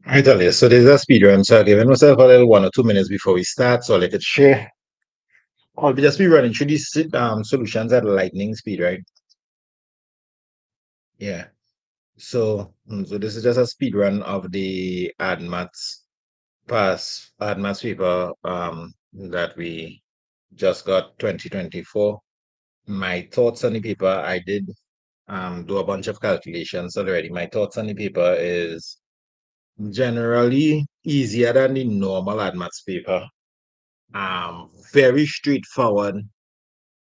I tell you, so there's a speed run. So I'll give myself a little 1 or 2 minutes before we start, so let it share. I'll be just be running through these solutions at lightning speed, right? Yeah. So this is just a speed run of the add maths paper that we just got 2024. My thoughts on the paper, I did do a bunch of calculations already. My thoughts on the paper is generally easier than the normal add maths paper. Very straightforward.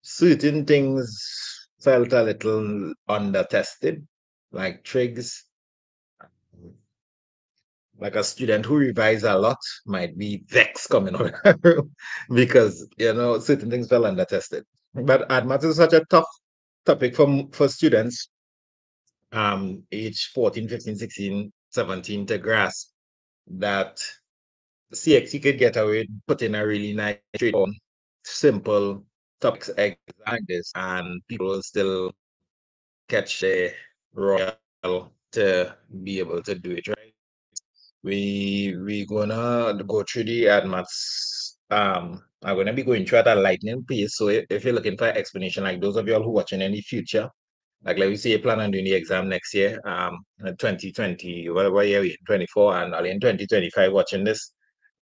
Certain things felt a little under tested, like trigs. Like a student who revises a lot might be vexed coming out of the room because certain things fell under tested. But maths is such a tough topic for students age 14, 15, 16, 17 to grasp that CXC could get away with putting a really nice, straightforward, simple topics like this, and people will still catch a royal to be able to do it right. We gonna go through the ad maths. I'm gonna be going through at a lightning pace. So if you're looking for explanation, like those of y'all who watching in the future, like we say you plan on doing the exam next year, 2020, whatever year we in 24, and early in 2025 watching this,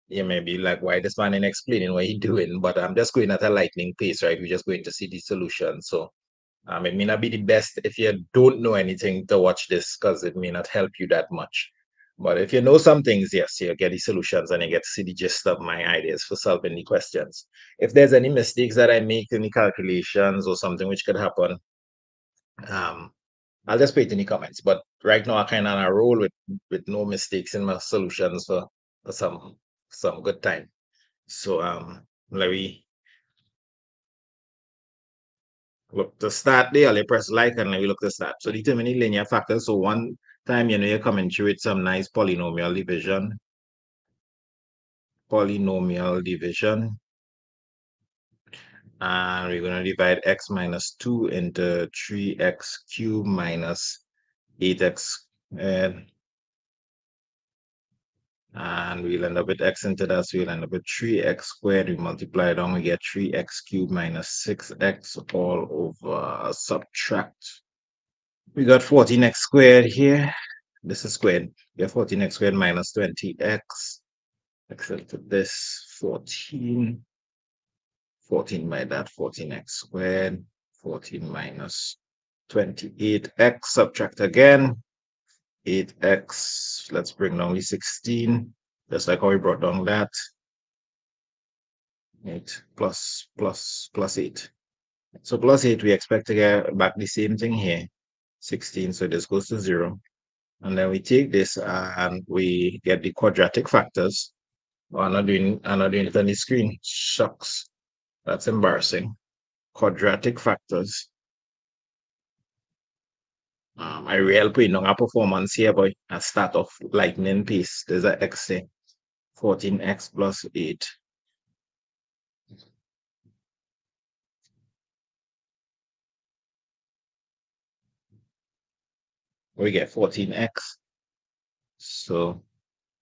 you may be like, why this man ain't explaining what he doing? But I'm just going at a lightning pace, right? We're just going to see the solution. So it may not be the best if you don't know anything to watch this because it may not help you that much. But if you know some things, yes, you get the solutions and you get to see the gist of my ideas for solving the questions. If there's any mistakes that I make in the calculations or something which could happen, um, I'll just put it in the comments. But right now, I kind of on a roll with no mistakes in my solutions for some good time. So let me look to start there. You press like and then we look to start. So determine the linear factors. So one time you're coming through with some nice polynomial division. And we're going to divide x minus 2 into 3x cubed minus 8x squared. And we'll end up with x into that, so we'll end up with 3x squared. We multiply it down, we get 3x cubed minus 6x all over subtract. We got 14x squared here. This is squared. We have 14x squared minus 20x. Except to this 14 by that 14x squared. 14 minus 28x. Subtract again. 8x. Let's bring down the 16. Just like how we brought down that. 8 plus 8. So plus 8, we expect to get back the same thing here. 16, so this goes to 0. And then we take this and we get the quadratic factors. Oh, I'm not doing it on the screen. Shucks. That's embarrassing. Quadratic factors. I really put on a performance here, but I start off lightning pace. There's an x there. 14x plus 8. We get 14x. So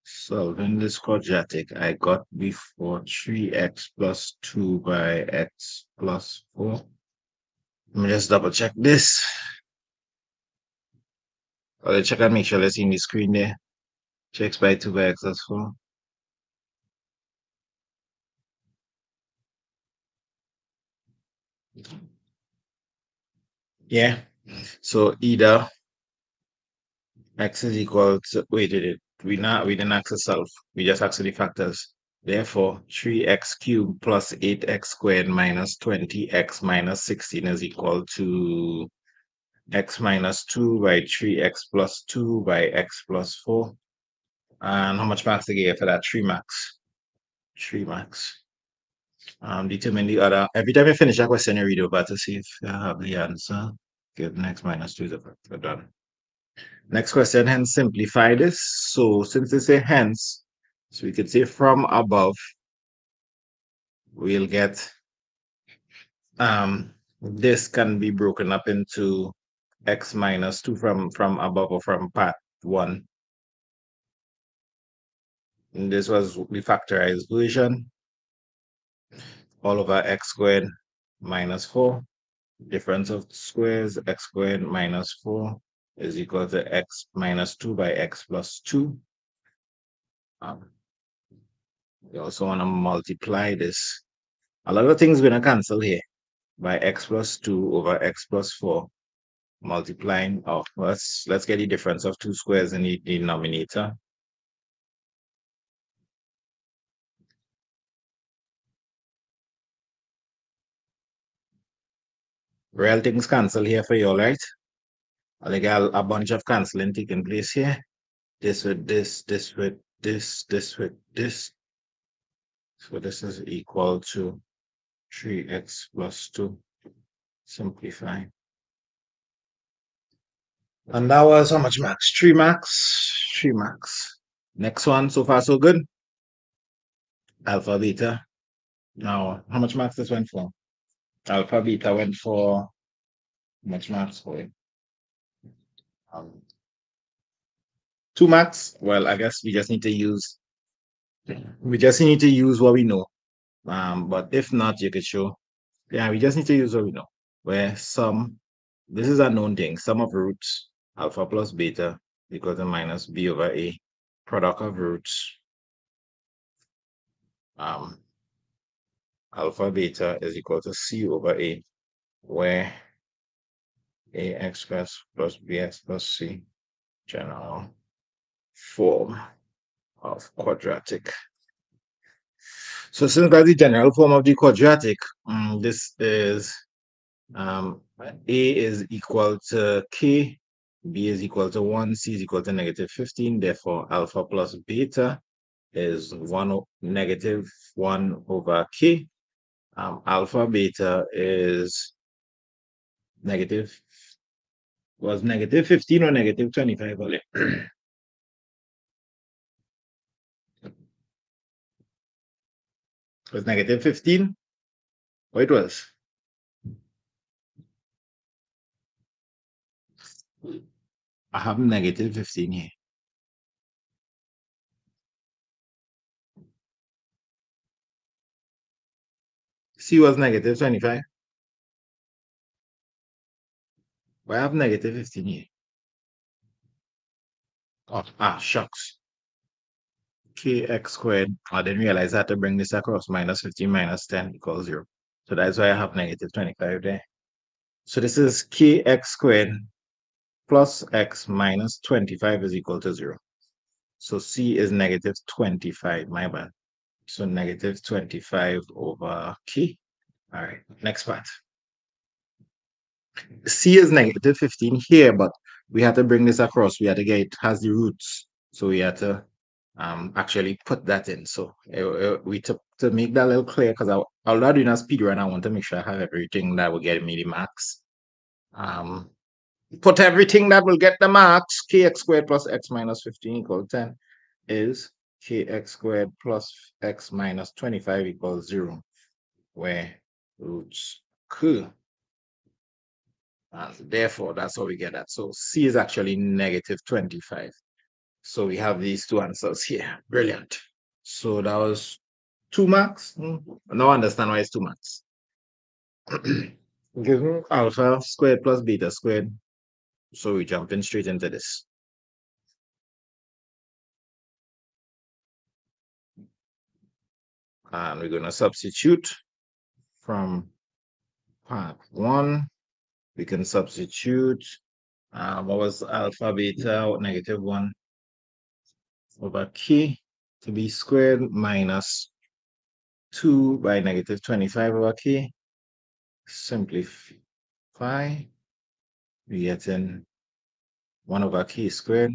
solving this quadratic, I got before 3x plus 2 by x plus 4. Let me just double check this. I'll check and make sure let's see the screen there. 3x by 2 by x plus 4. Yeah. So either x is equal to, we didn't ask the self. We just asked the factors. Therefore, 3x cubed plus 8x squared minus 20x minus 16 is equal to x minus 2 by 3x plus 2 by x plus 4. And how much marks they gave for that? 3 marks. 3 marks. Determine the other. Every time you finish a question, you read over to see if you have the answer. Give next minus 2 is a factor. Done. Next question, hence simplify this. So since they say hence, so we could say from above, we'll get this can be broken up into x minus 2 from above or from part 1. And this was the factorized version. All over x squared minus 4. Difference of squares, x squared minus 4 is equal to x minus 2 by x plus 2. You also want to multiply this. A lot of things are going to cancel here by x plus 2 over x plus 4. Multiplying off. Let's get the difference of two squares in the denominator. Real things cancel here for you, all right? I got a bunch of canceling taking place here. This with this, this with this, this with this. So this is equal to 3x plus 2. Simplify. And that was how much max? 3 max. 3 max. Next one, so far so good. Alpha beta. Now, how much max this went for? Alpha beta went for how much max for it? 2 max. Well, I guess we just need to use what we know. But if not, you could show. Yeah, we just need to use what we know. Where this is a known thing. Sum of roots alpha plus beta equal to minus b over a. Product of roots alpha beta is equal to c over a, where ax squared plus bx plus c general form of quadratic. So since that's the general form of the quadratic, this is a is equal to k, b is equal to 1, c is equal to negative 15. Therefore, alpha plus beta is negative 1 over k. Alpha beta is negative 15 or negative 25. It was negative 15. What it was? I have negative 15 here. C was negative 25. Why I have negative 15 here? Oh, shucks. Kx squared. I didn't realize I had to bring this across. Minus 15 minus 10 equals 0. So that's why I have negative 25 there. So this is kx squared plus x minus 25 is equal to 0. So c is negative 25, my bad. So negative 25 over k. All right, next part. C is negative 15 here, but we had to bring this across. We had to get it has the roots. So we had to actually put that in. So we took to make that a little clear, because although doing a speed run, I want to make sure I have everything that will get me the max. Put everything that will get the max. Kx squared plus x minus 15 equals 10 is kx squared plus x minus 25 equals 0, where roots k. And therefore, that's how we get that. So C is actually negative 25. So we have these two answers here. Brilliant. So that was 2 marks. Now I understand why it's 2 marks. Given alpha squared plus beta squared. So we jump in straight into this. And we're going to substitute from part 1. We can substitute. What was alpha beta? Negative 1 over k to be squared minus 2 by negative 25 over k. Simplify. We get in 1 over k squared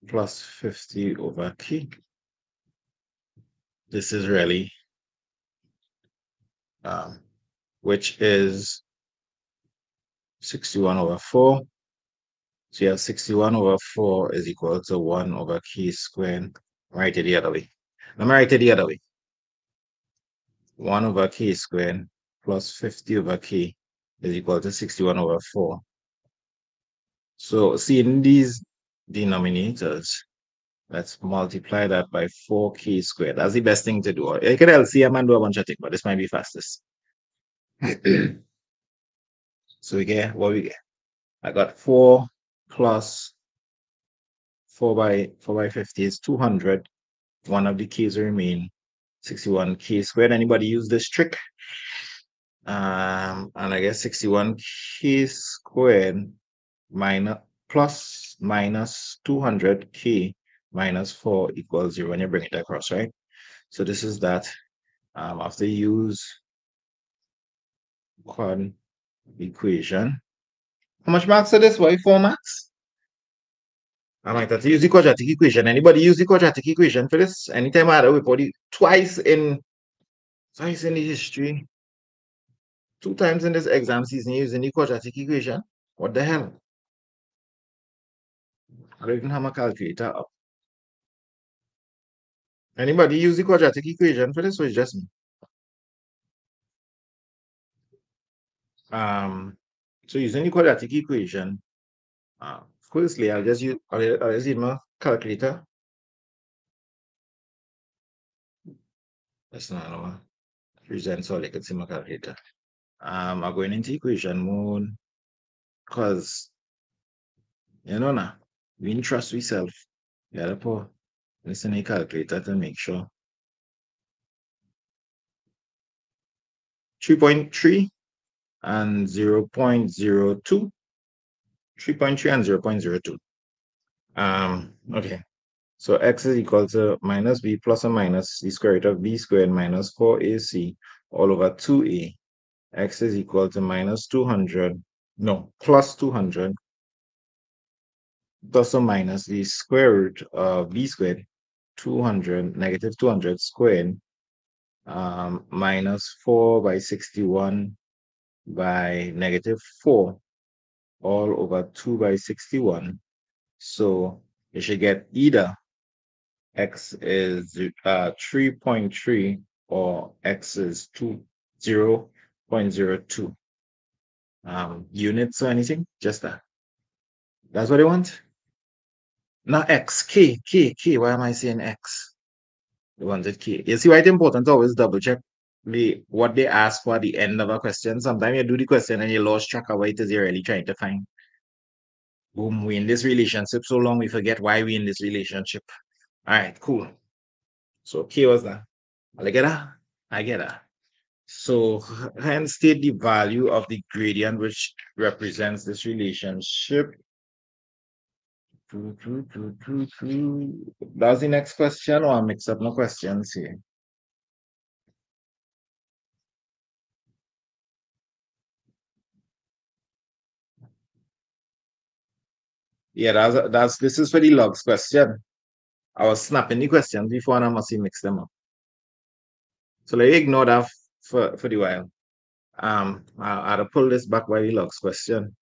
plus 50 over k. This is really, which is 61 over 4. So you have 61 over 4 is equal to 1 over k squared. Write it the other way. Let me write it the other way. 1 over k squared plus 50 over k is equal to 61 over 4. So see, in these denominators, Let's multiply that by 4k squared. That's the best thing to do. You can LCM and do a bunch of things, but this might be fastest. So we get what we get. I got 4 plus 4 by 50 is 200. One of the k's remain 61k squared. Anybody use this trick? And I guess 61k squared minus 200k minus 4 equals 0 when you bring it across, right? So this is that. After you use quad equation. How much marks are this? Why 4 marks? I might have to use the quadratic equation. Anybody use the quadratic equation for this? Anytime I had a report twice in the history, 2 times in this exam season using the quadratic equation. What the hell? I don't even have my calculator up. Anybody use the quadratic equation for this, or it's just me? So using the quadratic equation, firstly, I'll just use my calculator. That's not one. Present so I can see my calculator. I'm going into equation mode because you know now we need trust ourselves. You gotta put listen to the calculator to make sure. 3.3 and 0.02. 3.3 and 0.02. Okay. So x is equal to minus b plus or minus the square root of b squared minus 4ac all over 2a. X is equal to minus 200, no, plus 200 plus or minus the square root of b squared, 200, negative 200 squared, minus 4 by 61 by negative 4 all over 2 by 61. So you should get either x is 3.3 or x is 0.02 units or anything, just that. That's what they want. Not x, k. Why am I saying x? They wanted k. You see why it's important to always double check what they ask for at the end of a question. Sometimes you do the question and you lost track of what it is you're really trying to find. Boom, we in this relationship so long we forget why we in this relationship. All right, cool. So k was that. I get that? I get that. So hence state the value of the gradient which represents this relationship. That's the next question, or I mix up no questions here. Yeah, this is for the logs question. I was snapping the questions before and I must mix them up. So let me ignore that for the while. I'll pull this back by the logs question.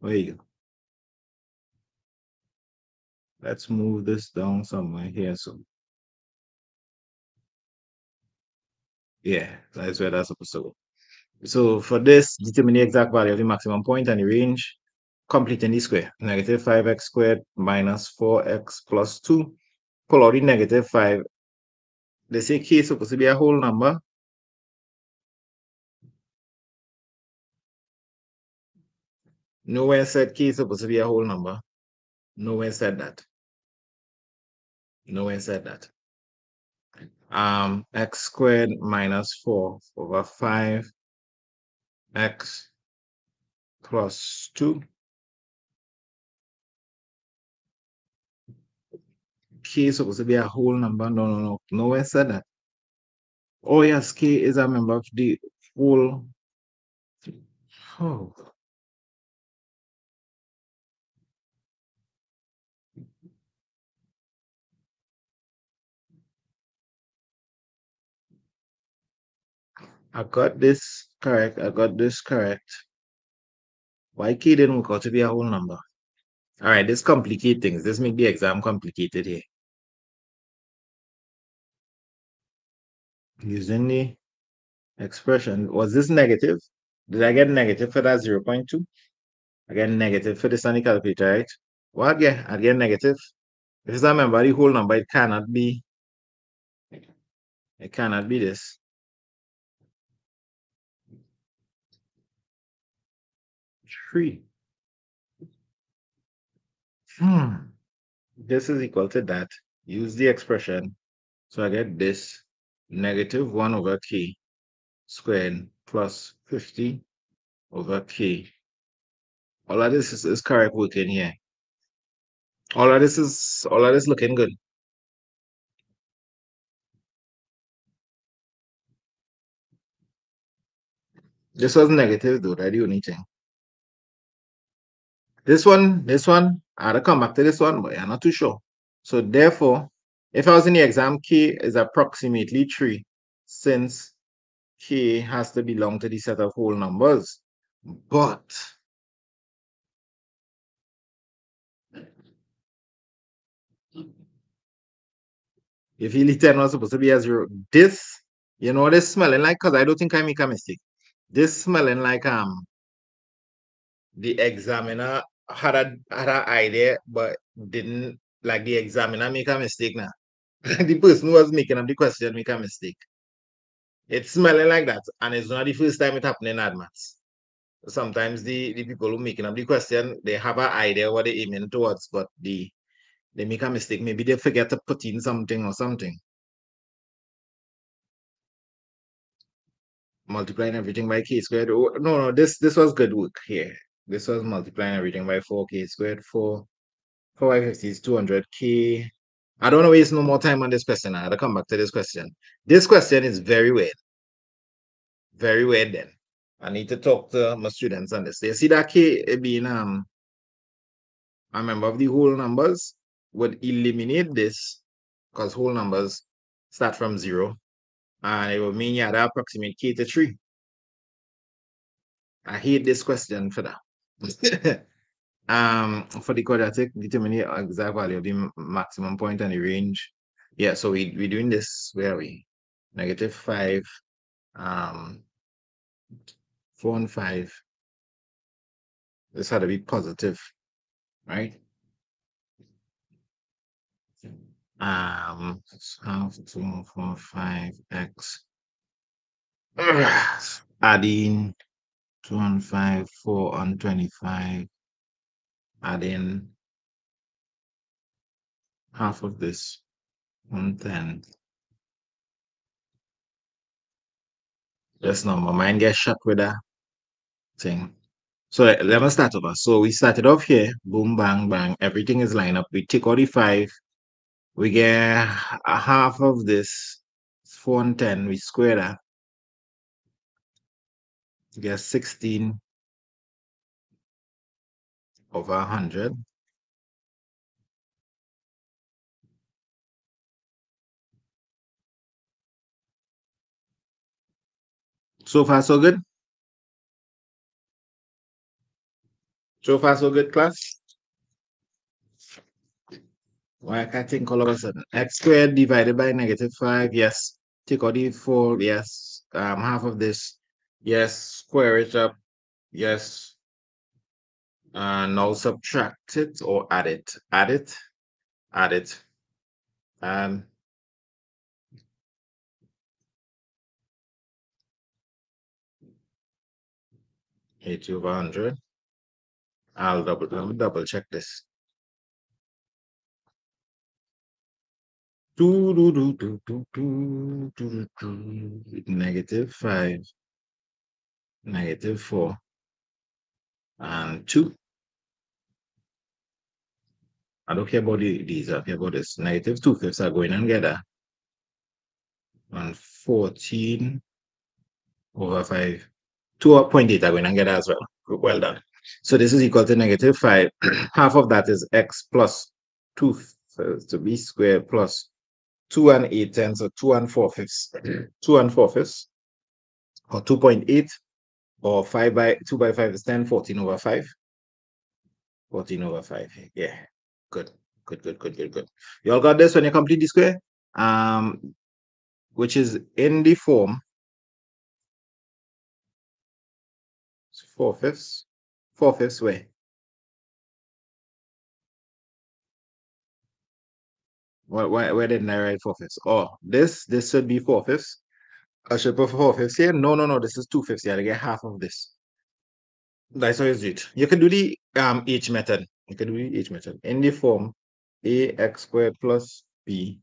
There you go. Let's move this down somewhere here. Yeah, that's where that's supposed to go. So for this, determine the exact value of the maximum point and the range, completing the square. Negative 5x squared minus 4x plus 2. Pull out the negative 5. They say k is supposed to be a whole number. Nowhere said k is supposed to be a whole number. Nowhere said that. Nowhere said that. X squared minus 4 over 5x plus 2. K is supposed to be a whole number. No. Nowhere said that. Oh, yes, k is a member of the whole. Oh. I got this correct. Why k didn't work out to be a whole number? All right, this complicate things. This make the exam complicated here. Using the expression, was this negative? Did I get negative for that 0.2? I get negative for this on the calculator, right? Well, I get negative. If it's a member, the whole number, it cannot be this. Three. This is equal to that. Use the expression. So I get this negative 1 over k squared plus 50 over k. All of this is correct working here. All of this looking good. This was negative though, that's the only thing. This one, I had to come back to this one, but I'm not too sure. So therefore, if I was in the exam, k is approximately 3, since k has to belong to the set of whole numbers. But if really 10 was supposed to be a 0, this, you know what it's smelling like? Because I don't think I make a mistake. This smelling like the examiner had an idea, but didn't, like, the examiner make a mistake now. The person who was making up the question make a mistake. It's smelling like that, and it's not the first time it happened in AdMaths. Sometimes the people who making up the question, they have an idea what they're aiming towards, but they make a mistake. Maybe they forget to put in something or something. Multiplying everything by k squared. Oh, no, this was good work here. This was multiplying everything by 4k squared. 4 by 50 is 200k. I don't want to waste no more time on this question. I had to come back to this question. This question is very weird. Very weird then. I need to talk to my students on this. They see that k being a member of the whole numbers would eliminate this, because whole numbers start from 0. And it would mean you had to approximate k to 3. I hate this question for that. For the quadratic, determine the exact value of the maximum point and the range. Yeah, so we're doing this. Where are we? -5, 4 and 5. This had to be positive, right? Half 2, 4, 5x. Adding 2 and 5, 4 and 25. Adding half of this, 110. Just now, my mind gets shut with that thing. So let me start over. So we started off here, boom, bang, bang. Everything is lined up. We take out the 5. We get a half of this. It's 4 and 10. We square that. We get 16 over 100. So far, so good. So far, so good, class. Why I can't think all of a sudden? X squared divided by -5. Yes. Take out the 4. Yes. Half of this. Yes. Square it up. Yes. Now subtract it or add it. Add it. Add it. 80 over 100. I'll double check this. -5, -4, and 2. I don't care about these, I care about this. -2/5 are going together. And 14 over 5. 2.8 are going together as well. Well done. So this is equal to -5. Half of that is x plus 2, so it's to b squared plus 2 and 8/10, so 2 and 4/5. 2 and 4/5, or 2.8, or 2 by 5 is 10, 14 over 5. 14 over 5. Yeah. Good. Good. You all got this when you complete the square? Which is in the form 4/5. 4/5 where? Where didn't I write 4/5? Oh, this should be 4/5. I should put 4/5 here. No. This is 2/5. I get half of this. That's how you do it. You can do the H method. You can do the H method in the form ax squared plus b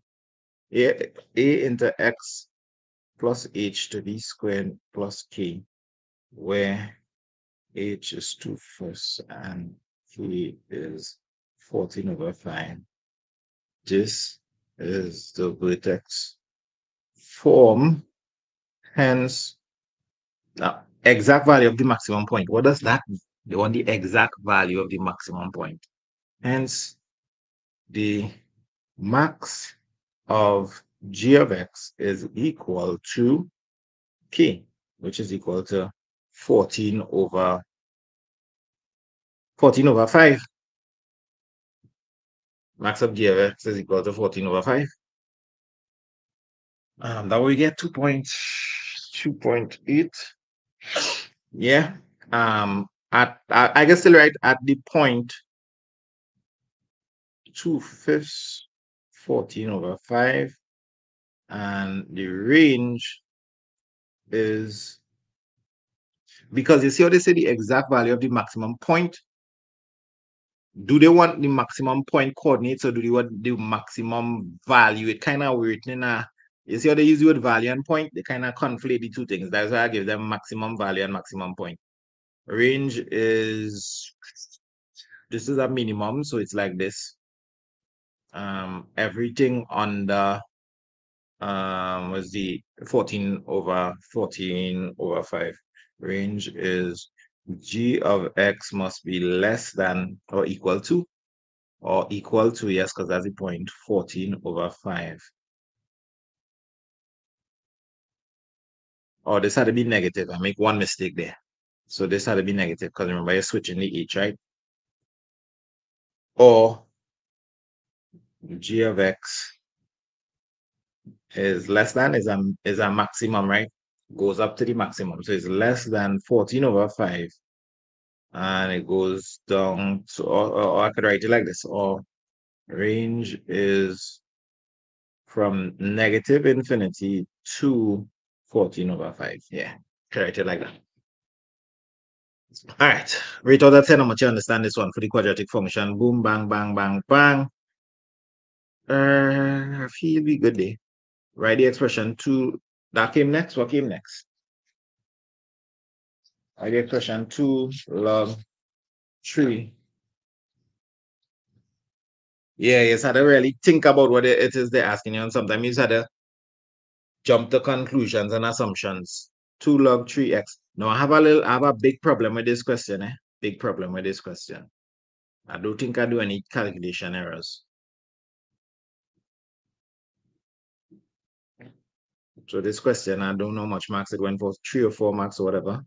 a into x plus h to the squared plus k, where h is 2/5 and k is 14/5. This is the vertex form. Hence, exact value of the maximum point. What does that mean? They want the exact value of the maximum point. Hence, the max of g of x is equal to k, which is equal to 14/5. Max of g of x is equal to 14/5. That we get 2.8. Yeah. I guess still right at the point 2/5, 14/5, and the range is, because you see how they say the exact value of the maximum point. Do they want the maximum point coordinates or do they want the maximum value? It kind of weird. You see how they use the word value and point? They kind of conflate the two things. That's why I give them maximum value and maximum point. Range is, this is a minimum, so it's like this. Everything under was the 14/5. Range is g of x must be less than or equal to, yes, because that's the point, 14/5. Or this had to be negative. I make one mistake there. So this had to be negative because remember you're switching the h, right? Or g of x is less than, is a maximum, right? Goes up to the maximum. So it's less than 14/5. And it goes down to, or I could write it like this, or range is from negative infinity to 14/5. Yeah, could write it like that. All right, rate out of 10 how much you understand this one for the quadratic function. Boom, bang, bang, bang, bang. I feel we good there. Write the expression 2. That came next. What came next? Write the expression 2 log 3. Yeah, you just had to really think about what it is they're asking you, and sometimes you just had to jump to conclusions and assumptions. 2 log 3x. Now I have a big problem with this question, Big problem with this question. I don't think I do any calculation errors. So this question, I don't know how much marks it went for, 3 or 4 marks or whatever.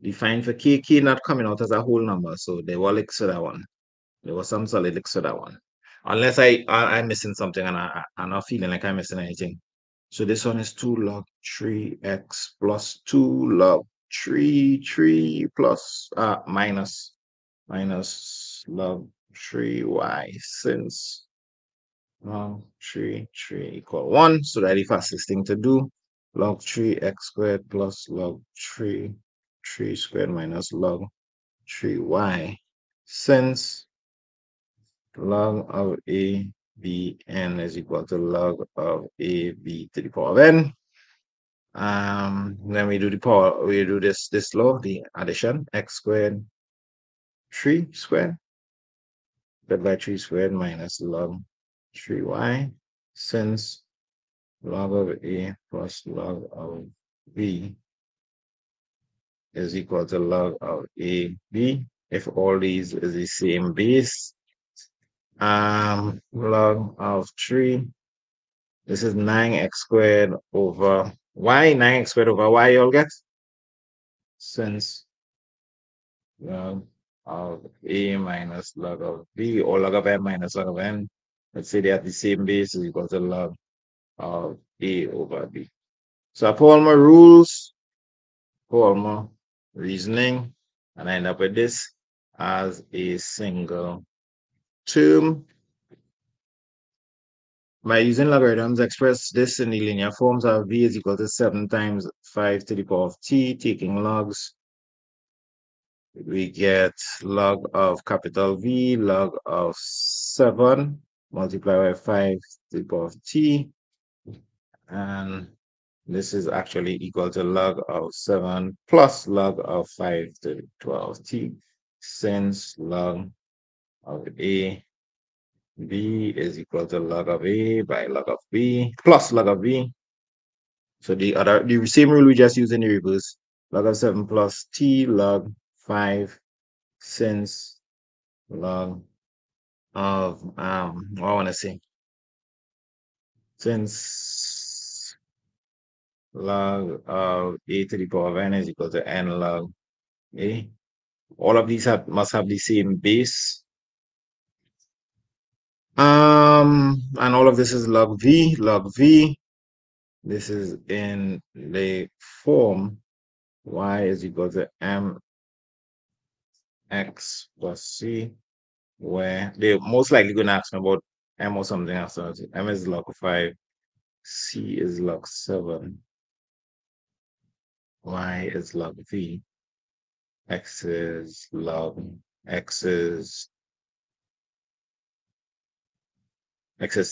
Define for k not coming out as a whole number, so they were licks for that one. There was some solid licks for that one. Unless I'm missing something and I'm not feeling like I'm missing anything. So this one is 2 log 3x plus 2 log 3 plus minus log 3y, since log 3 equal 1. So that's the fastest thing to do. Log 3x squared plus log 3 squared minus log 3y, since log of a b n is equal to log of a b to the power of n. Then we do this law, the addition, x squared 3 squared divided by 3 squared minus log 3y, since log of a plus log of b is equal to log of a b if all these is the same base. Log of 3, this is 9x squared over y, 9x squared over y, you'll get, since log of a minus log of b, or log of n minus log of n, let's say they have the same base, is equal to log of a over b. So I put all my rules, put all my reasoning, and I end up with this as a single term. By using logarithms, express this in the linear forms of v is equal to 7 times 5 to the power of t. Taking logs, we get log of capital V, log of 7 multiplied by 5 to the power of t. And this is actually equal to log of 7 plus log of 5 to the 12t, since log of a b is equal to log of a by log of b plus log of b. So the same rule we just used in the reverse. Log of 7 plus t log 5 since log of what I want to say, since log of a to the power of n is equal to n log a. All of these must have the same base. And all of this is log v, log v. This is in the form y is equal to mx plus c, where they're most likely going to ask me about m or something else. So m is log 5, c is log 7, y is log v, x is log, x is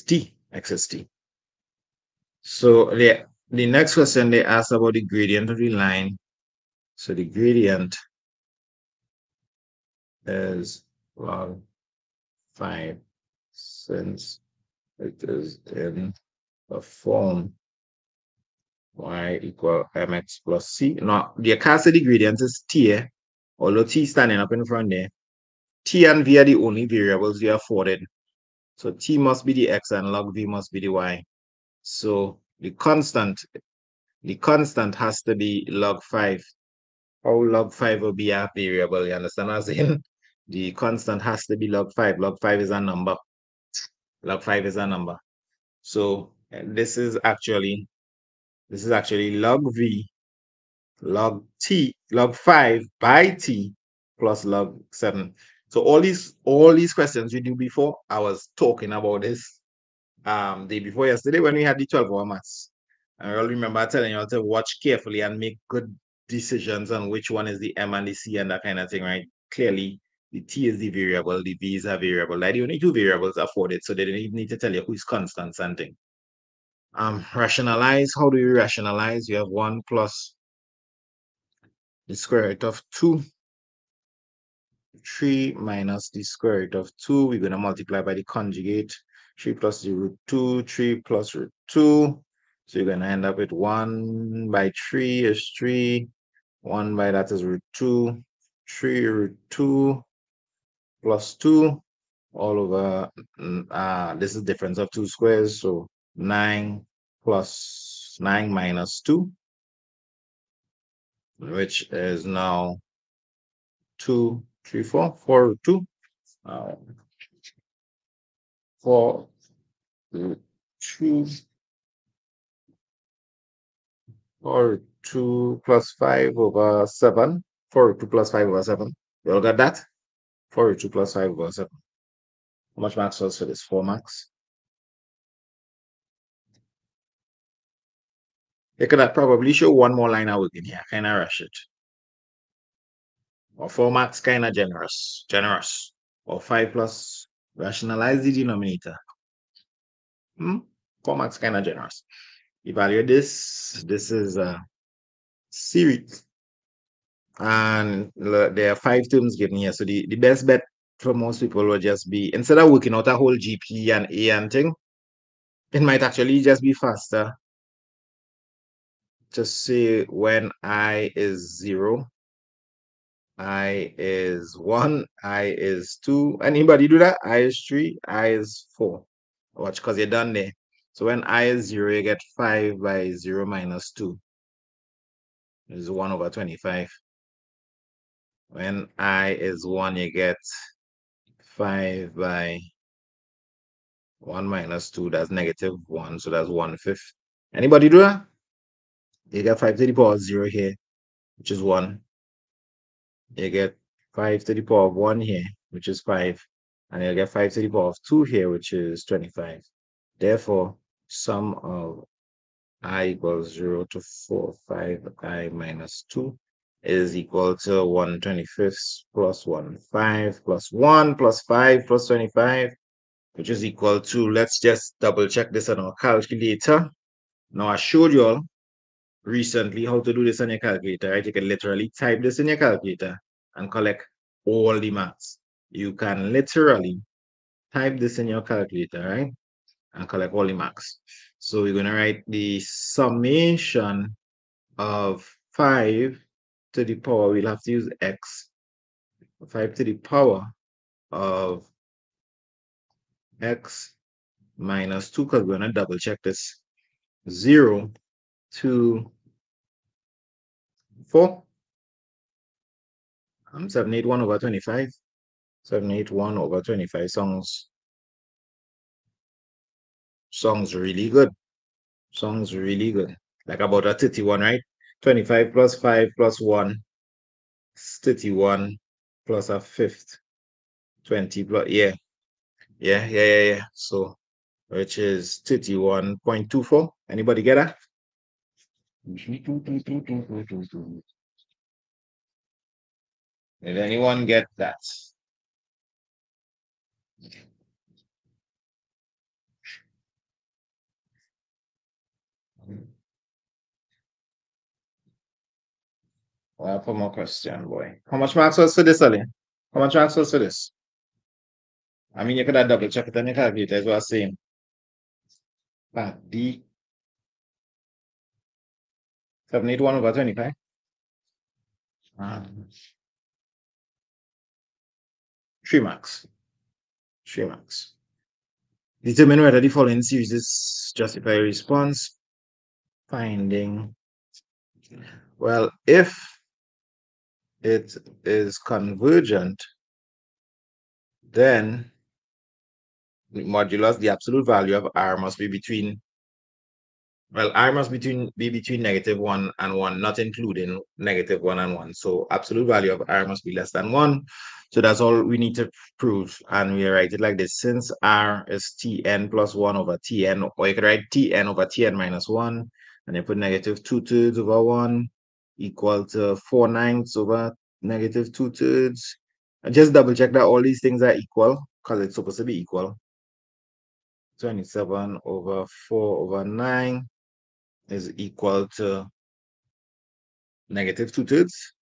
t. So the next question they asked about the gradient of the line. So the gradient is log 5 since it is in the form y equal mx plus c. Now, the acid gradient is t, although t standing up in front there. T and v are the only variables we are afforded. So t must be the x and log v must be the y. So the constant has to be log 5. How log 5 will be a variable, you understand what I'm saying? The constant has to be log 5. Log 5 is a number. Log 5 is a number. So this is actually log v, log t, log 5 by t plus log 7. So all these questions we do before, I was talking about this day before yesterday when we had the 12-hour maths. And I remember telling you all to watch carefully and make good decisions on which one is the M and the C and that kind of thing, right? Clearly, the T is the variable, the V is a variable. Like the only two variables afforded, so they didn't even need to tell you who's constant and thing. Rationalize. How do you rationalize? You have 1 plus the square root of 2. 3 minus the square root of 2. We're going to multiply by the conjugate. 3 plus the root 2, 3 plus root 2. So you're going to end up with 1 by 3 is 3. 1 by that is root 2. 3 root 2 plus 2 all over, this is difference of two squares. So 9 plus 9 minus 2, which is now 2, 3, 4, 4 root 2. 4 root 2 or 2 plus 5 over 7. 4 root 2 plus 5 over 7. You all got that? 4 root 2 plus 5 over 7. How much marks was for this? 4 marks. You could probably show one more line I work in here. Kind of rush it. Or 4 marks, kind of generous. Or 5 plus, rationalize the denominator. 4 marks, kind of generous. Evaluate this. This is a series. And there are 5 terms given here. So the best bet for most people will just be, instead of working out a whole GP and A and thing, it might actually just be faster to say when I is 0, I is 1, I is 2. Anybody do that? I is 3, I is 4. Watch, because you're done there. So when I is 0, you get 5 by 0 minus 2. Is 1 over 25. When I is 1, you get 5 by 1 minus 2, that's negative 1, so that's 1/5. Anybody do that? You get 5 to the power of 0 here, which is 1. You get 5 to the power of 1 here, which is 5. And you get 5 to the power of 2 here, which is 25. Therefore, sum of I equals 0 to 4, 5I minus 2 is equal to 1/25 plus 1, 5 plus 1 plus 5 plus 25, which is equal to, let's just double check this on our calculator. Now, I showed you all recently how to do this on your calculator, right? You can literally type this in your calculator and collect all the marks. You can literally type this in your calculator, right? And collect all the marks. So we're going to write the summation of 5 to the power, we'll have to use x, 5 to the power of x minus 2, because we're going to double check this, 0 to 4. 781 over 25. 781 over 25 sounds really good. Sounds really good. Like about a 31, right? 25 plus 5 plus 1 is 31 plus a fifth. 20 plus, yeah. Yeah. So, which is 31.24. Anybody get that? Did anyone get that? Well, put more question, boy. How much marks was for this, Ali? How much marks was for this? I mean, you could have double check it on your calculator, as well as saying. D 781 over 25. 3 marks. 3 marks. Determine whether the following series is justify a response. Finding. Well, if it is convergent, then modulus, the absolute value of R must be between, well, R must be between -1 and 1, not including -1 and 1. So absolute value of R must be less than 1. So that's all we need to prove. And we write it like this. Since R is Tn plus 1 over Tn, or you could write Tn over Tn minus 1, and you put -2/3 over 1 equal to 4/9 over -2/3. And just double check that all these things are equal, because it's supposed to be equal. 27 over 4 over 9 is equal to -2/3.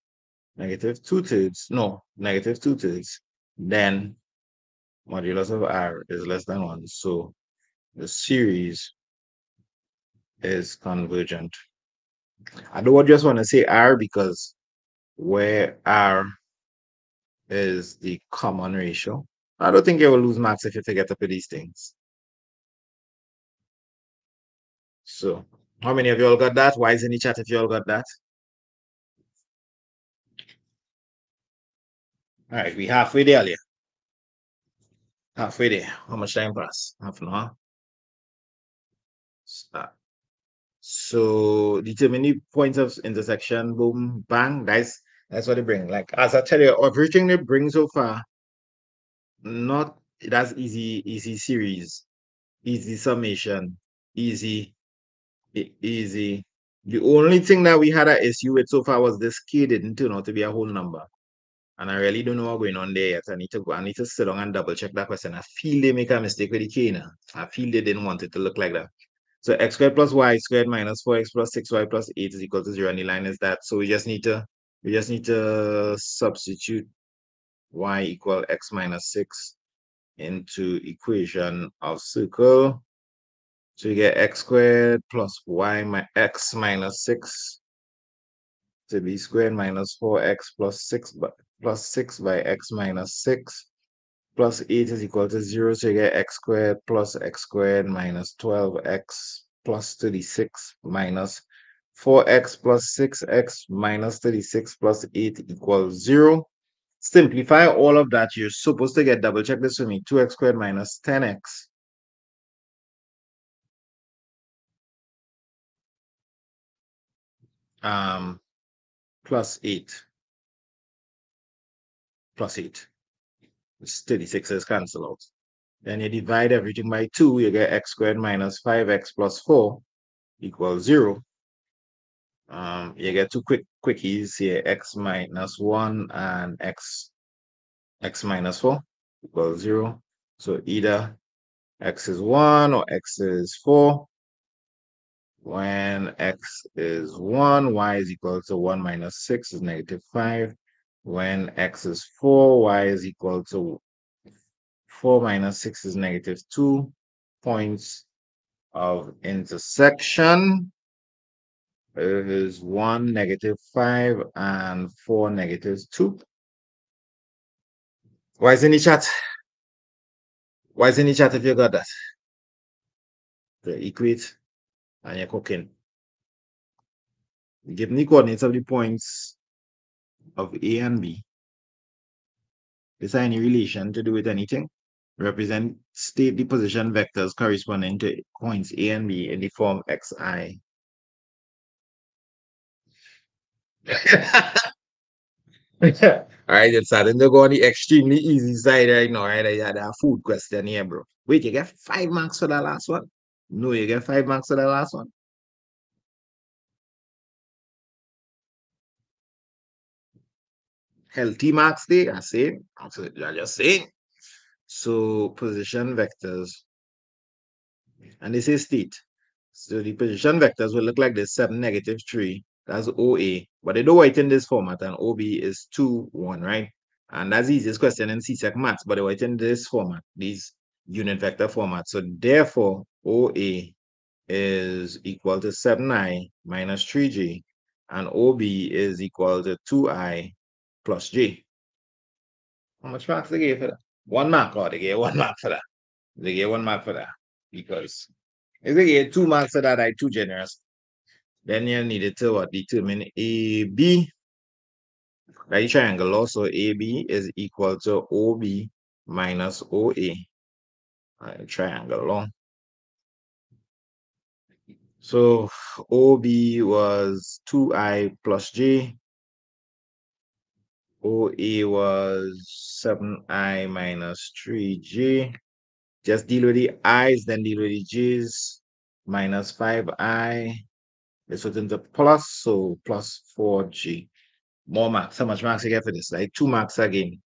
-2/3. No, -2/3. Then modulus of R is less than 1. So the series is convergent. I don't just want to say R because where R is the common ratio, I don't think you will lose marks if you forget to put these things. So how many of you all got that? Why is in the chat if you all got that? All right, we halfway there, Alia. Halfway there. How much time pass? Half an hour. Start. So determine the points of intersection, boom, bang. That's what they bring. Like as I tell you, everything they bring so far, not that's easy series, easy summation, easy. The only thing that we had an issue with so far was this K didn't turn out to be a whole number. And I really don't know what's going on there yet. I need to sit down and double check that question. I feel they make a mistake with the K now. I feel they didn't want it to look like that. So x squared plus y squared minus 4x plus 6y plus 8 is equal to 0. And the line is that. So we just need to substitute y equal x minus 6 into equation of circle. So you get x squared plus x minus 6 to be squared minus 4x plus 6 by x minus 6 plus 8 is equal to 0. So you get x squared minus 12x plus 36 minus 4x plus 6x minus 36 plus 8 equals 0. Simplify all of that. You're supposed to get, double check this for me, 2x squared minus 10x plus 8. Plus 8. 36 is cancel out. Then you divide everything by 2, you get x squared minus 5x plus 4 equals 0. You get two quickies here, x minus 1 and x minus 4 equals 0. So either x is 1 or x is 4. When x is 1, y is equal to 1 minus 6 is negative 5. When x is 4, y is equal to 4 minus 6 is negative 2. Points of intersection is 1, negative 5, and 4, negative 2. Why is in the chat? Why is in the chat if you got that? The equate and you're cooking. You give me coordinates of the points of A and B. Is there any relation to do with anything? State the position vectors corresponding to points A and B in the form xi. All right, it's starting to go on the extremely easy side right now, right? You had a food question here, bro. Wait, you get 5 marks for that last one? No, you get 5 marks for that last one. Healthy marks there, I say. I'm just saying. So position vectors, and this is state. So the position vectors will look like this: 7, negative 3. That's OA. But they don't write in this format, and OB is 2, 1, right? And that's the easiest question in CSEC Maths, but they write in this format, these unit vector format. So therefore, OA is equal to 7i minus 3j, and OB is equal to 2i plus j. How much marks they gave for that? 1 mark, or they gave 1 mark for that. They gave 1 mark for that because if they gave 2 marks for that, I too generous. Then you needed to what? Determine AB. Right triangle law. So AB is equal to OB minus OA. Right triangle law. So OB was 2i plus j. OA was 7i minus 3j. Just deal with the i's, then deal with the j's. Minus 5i. This was into plus, so plus 4g. More marks. How much marks you get for this? Like 2 marks again.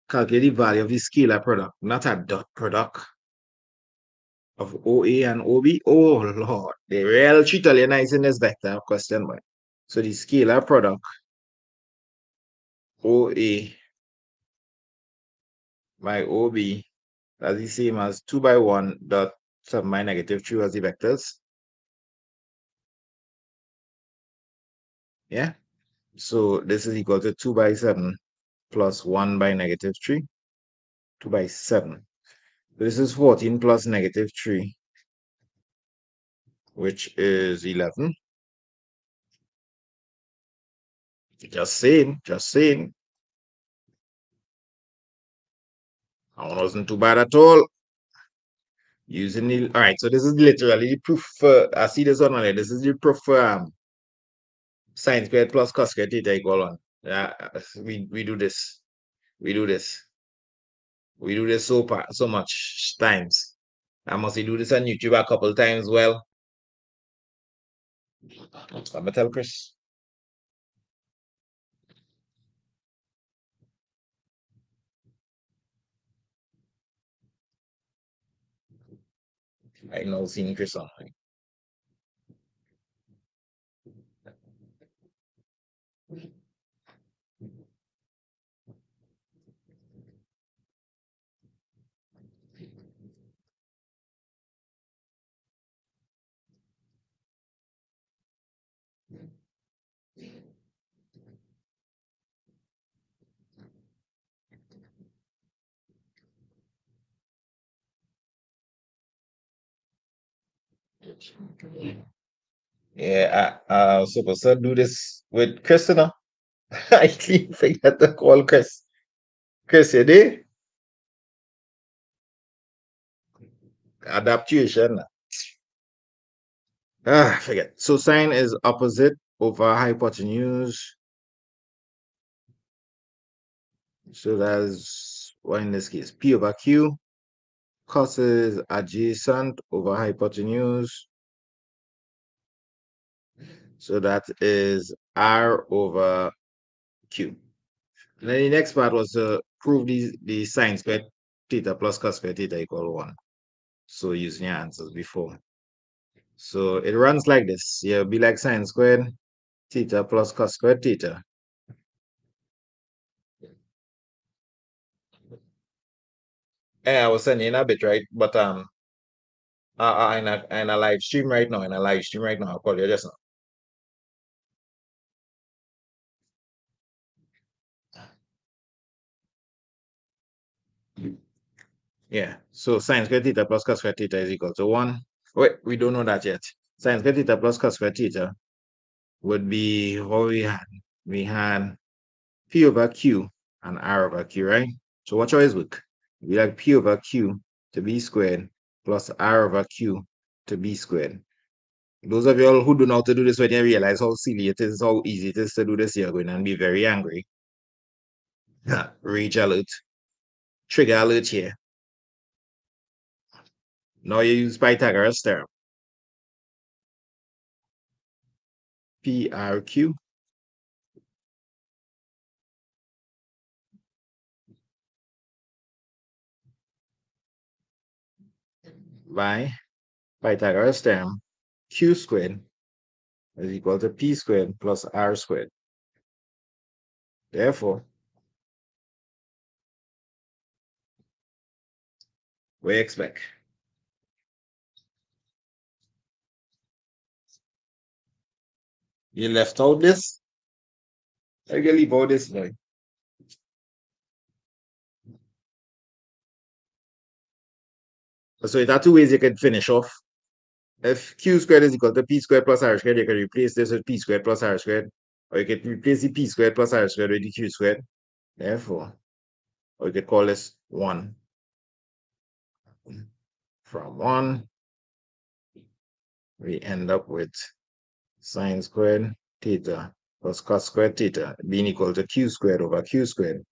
Calculate the value of the scalar product, not a dot product of OA and OB. Oh Lord, the real Italianize in this vector question mark. So the scalar product OA by OB, that's the same as 2 by 1 dot 7 by negative 3 as the vectors. Yeah. So this is equal to 2 by 7 plus 1 by negative 3. 2 by 7. This is 14 plus negative 3, which is 11. Just saying, just saying. That wasn't too bad at all. Using the, all right, so this is literally the proof for, I see this one on there. This is the proof for sine squared plus cos squared theta equal 1. Yeah, we do this. We do this. We do this so much times. I must do this on YouTube a couple times. Well, I'm gonna tell Chris. I know seeing Chris on. Yeah, I was supposed to do this with Chris, you know? I clean forget to call Chris. Chris, you there? Adaptation. Ah, forget. So sine is opposite over hypotenuse. So that's what in this case, P over Q. Cos is adjacent over hypotenuse. So that is R over Q. And then the next part was to prove the sine squared theta plus cos squared theta equal 1. So using your answers before. So it runs like this. Yeah, it'll be like sine squared theta plus cos squared theta. Yeah, I was sending in a bit, right? But in a live stream right now, I'll call you just now. Yeah. So sine squared theta plus cos squared theta is equal to 1. Wait, we don't know that yet. Sine squared theta plus cos squared theta would be what we had. We had P over Q and R over Q, right? So watch how it work. We have P over Q to B squared plus R over Q to B squared. Those of you all who don't know how to do this when you realize how silly it is, how easy it is to do this, you're going to be very angry. Rage alert. Trigger alert here. Now you use Pythagoras theorem. PRQ by Pythagoras theorem. Q squared is equal to P squared plus R squared. Therefore, we expect you left out this. I can leave out this now. So there are two ways you can finish off. If Q squared is equal to P squared plus R squared, you can replace this with P squared plus R squared. Or you can replace the P squared plus R squared with the Q squared. Therefore, or you could call this 1. From 1, we end up with sine squared theta plus cos squared theta being equal to Q squared over Q squared,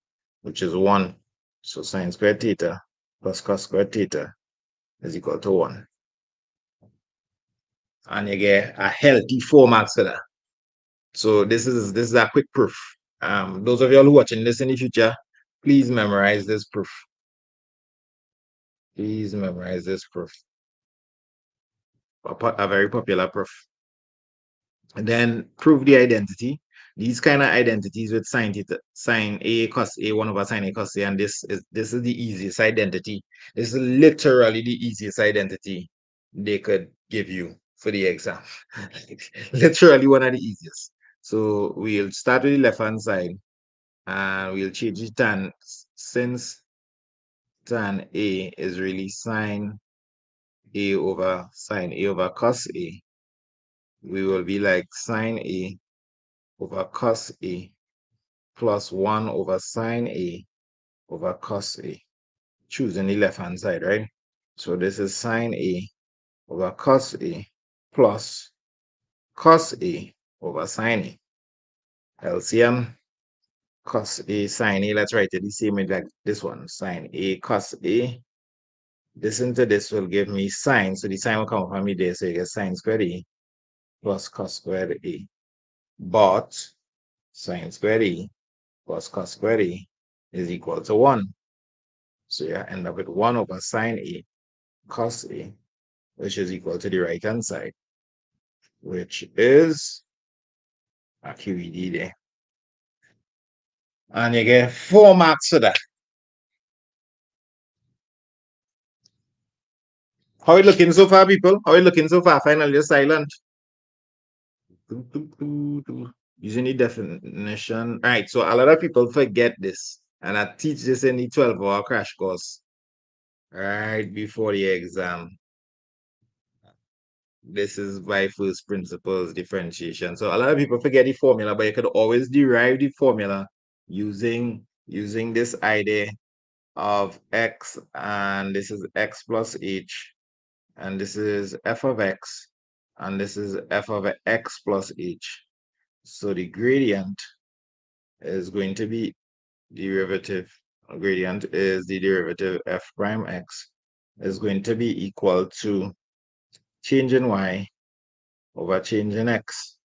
which is 1. So sine squared theta plus cos squared theta is equal to 1. And you get a healthy 4 marks for that. So this is a quick proof. Those of you all who are watching this in the future, please memorize this proof. Please memorize this proof. A very popular proof. And then prove the identity. These kind of identities with sine theta, sine A cos A, 1 over sine A cos A, and this is the easiest identity. This is literally the easiest identity they could give you for the exam. Literally one of the easiest. So we'll start with the left hand side and we'll change it tan, since tan A is really sine A over cos A. We will be like sine A over cos A plus 1 over sine A over cos A. Choosing the left hand side, right? So this is sine A over cos A plus cos A over sine A. LCM cos A sine A. Let's write it the same way like this one. Sine A cos A. This into this will give me sine. So the sine will come from me there. So you get sine squared A plus cos squared A. But sine squared A plus cos squared A is equal to 1. So you end up with 1 over sine A cos A, which is equal to the right hand side, which is a QED there. And you get 4 marks for that. How are you looking so far, people? How are you looking so far? Finally, you're silent. Using the definition. All right, so a lot of people forget this. And I teach this in the 12-hour crash course right before the exam. This is by first principles differentiation. So a lot of people forget the formula, but you could always derive the formula using this idea of x, and this is x plus h, and this is f of x, and this is f of x plus h. So the gradient is going to be derivative gradient is the derivative f prime x is going to be equal to change in y over change in x.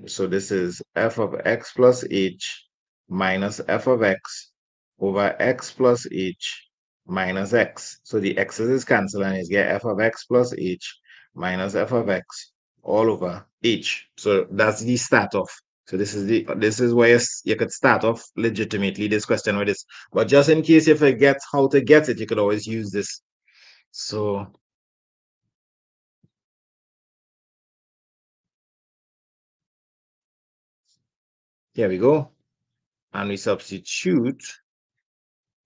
So this is f of x plus h minus f of x over x plus h minus x. So the x's is cancelled and you get f of x plus h minus f of x all over h. So that's the start off. So this is where you could start off legitimately this question with this. But just in case you forget how to get it, you could always use this. So here we go. And we substitute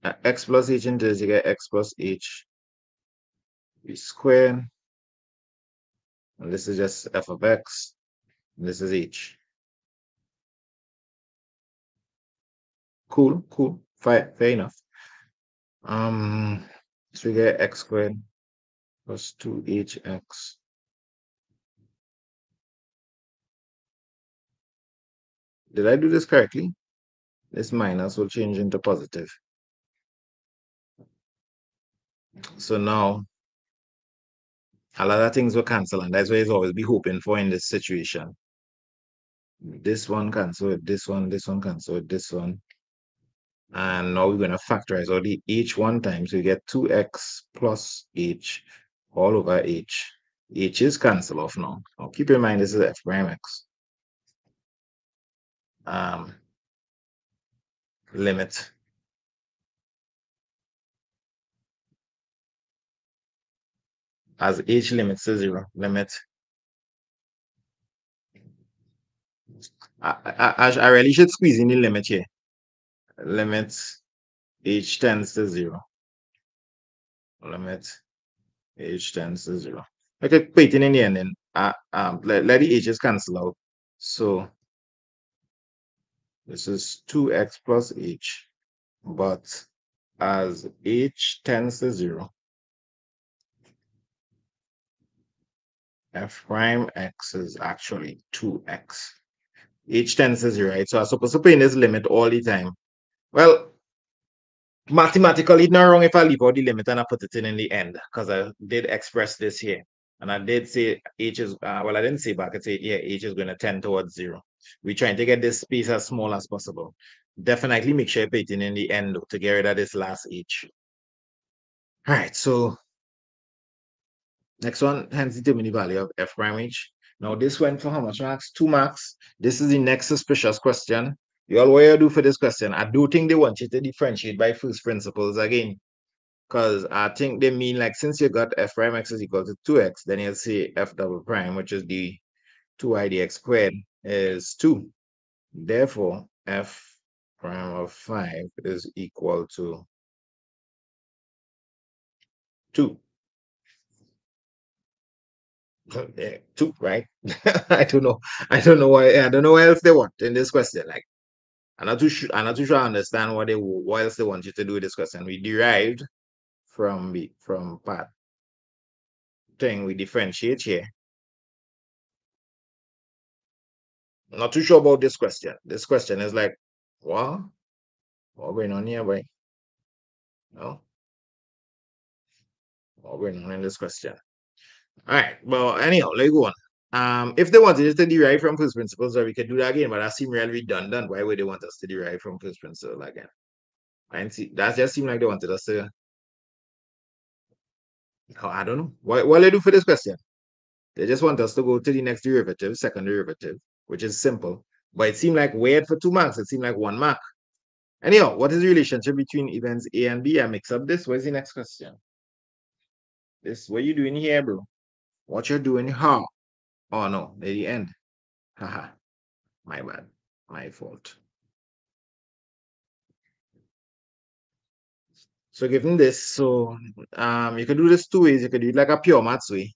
x plus h into this, you get x plus h squared. And this is just f of x. And this is h. Cool, cool. Fair enough. So we get x squared plus 2hx. Did I do this correctly? This minus will change into positive. So now a lot of things will cancel, and that's what it's always be hoping for in this situation. This one cancel with this one cancel with this one. And now we're going to factorize all the h one time. So you get 2x plus h all over h. H is cancel off now. Now keep in mind this is f prime x. Limit as h limits to 0. Limit. I really should squeeze in the limit here. Limit h tends to 0. Limit h tends to 0. I could put it in the end and let the h's cancel out. So this is 2x plus h, but as h tends to 0, f prime x is actually 2x. H tends to 0, right? So I'm supposed to put in this limit all the time. Well, mathematically, it's not wrong if I leave out the limit and I put it in the end, because I did express this here. And I did say h is, well, I didn't say back, I said, yeah, h is going to tend towards 0. We're trying to get this space as small as possible. Definitely make sure you put it in the end though, to get rid of this last h. All right, so next one, hence determine the value of f prime h. Now this went for how much marks? 2 marks. This is the next suspicious question. You all, what you do for this question? I do think they want you to differentiate by first principles again. Because I think they mean like since you got f prime x is equal to 2x, then you'll say f double prime, which is the 2i dx squared, is 2. Therefore, f prime of 5 is equal to 2. 2, right? I don't know. I don't know why. I don't know what else they want in this question. Like, I'm not too sure. I'm not too sure I understand what else they want you to do with this question. We derived from part thing. We differentiate here. I'm not too sure about this question. This question is like, what? What going on here, boy? No. What going on in this question? All right. Well, anyhow, let's go on. If they wanted us to derive from first principles, we could do that again, but that seems really redundant. Why would they want us to derive from first principles again? And see, that just seemed like they wanted us to. Oh, I don't know. What they do for this question? They just want us to go to the next derivative, second derivative, which is simple. But it seemed like weird for 2 marks. It seemed like 1 mark. Anyhow, what is the relationship between events A and B? I mix up this. Where's the next question? This, what you doing here, bro? What you're doing here? Oh no, at the end. Haha. My bad. My fault. So given this, so you could do this 2 ways. You could do it like a pure maths way.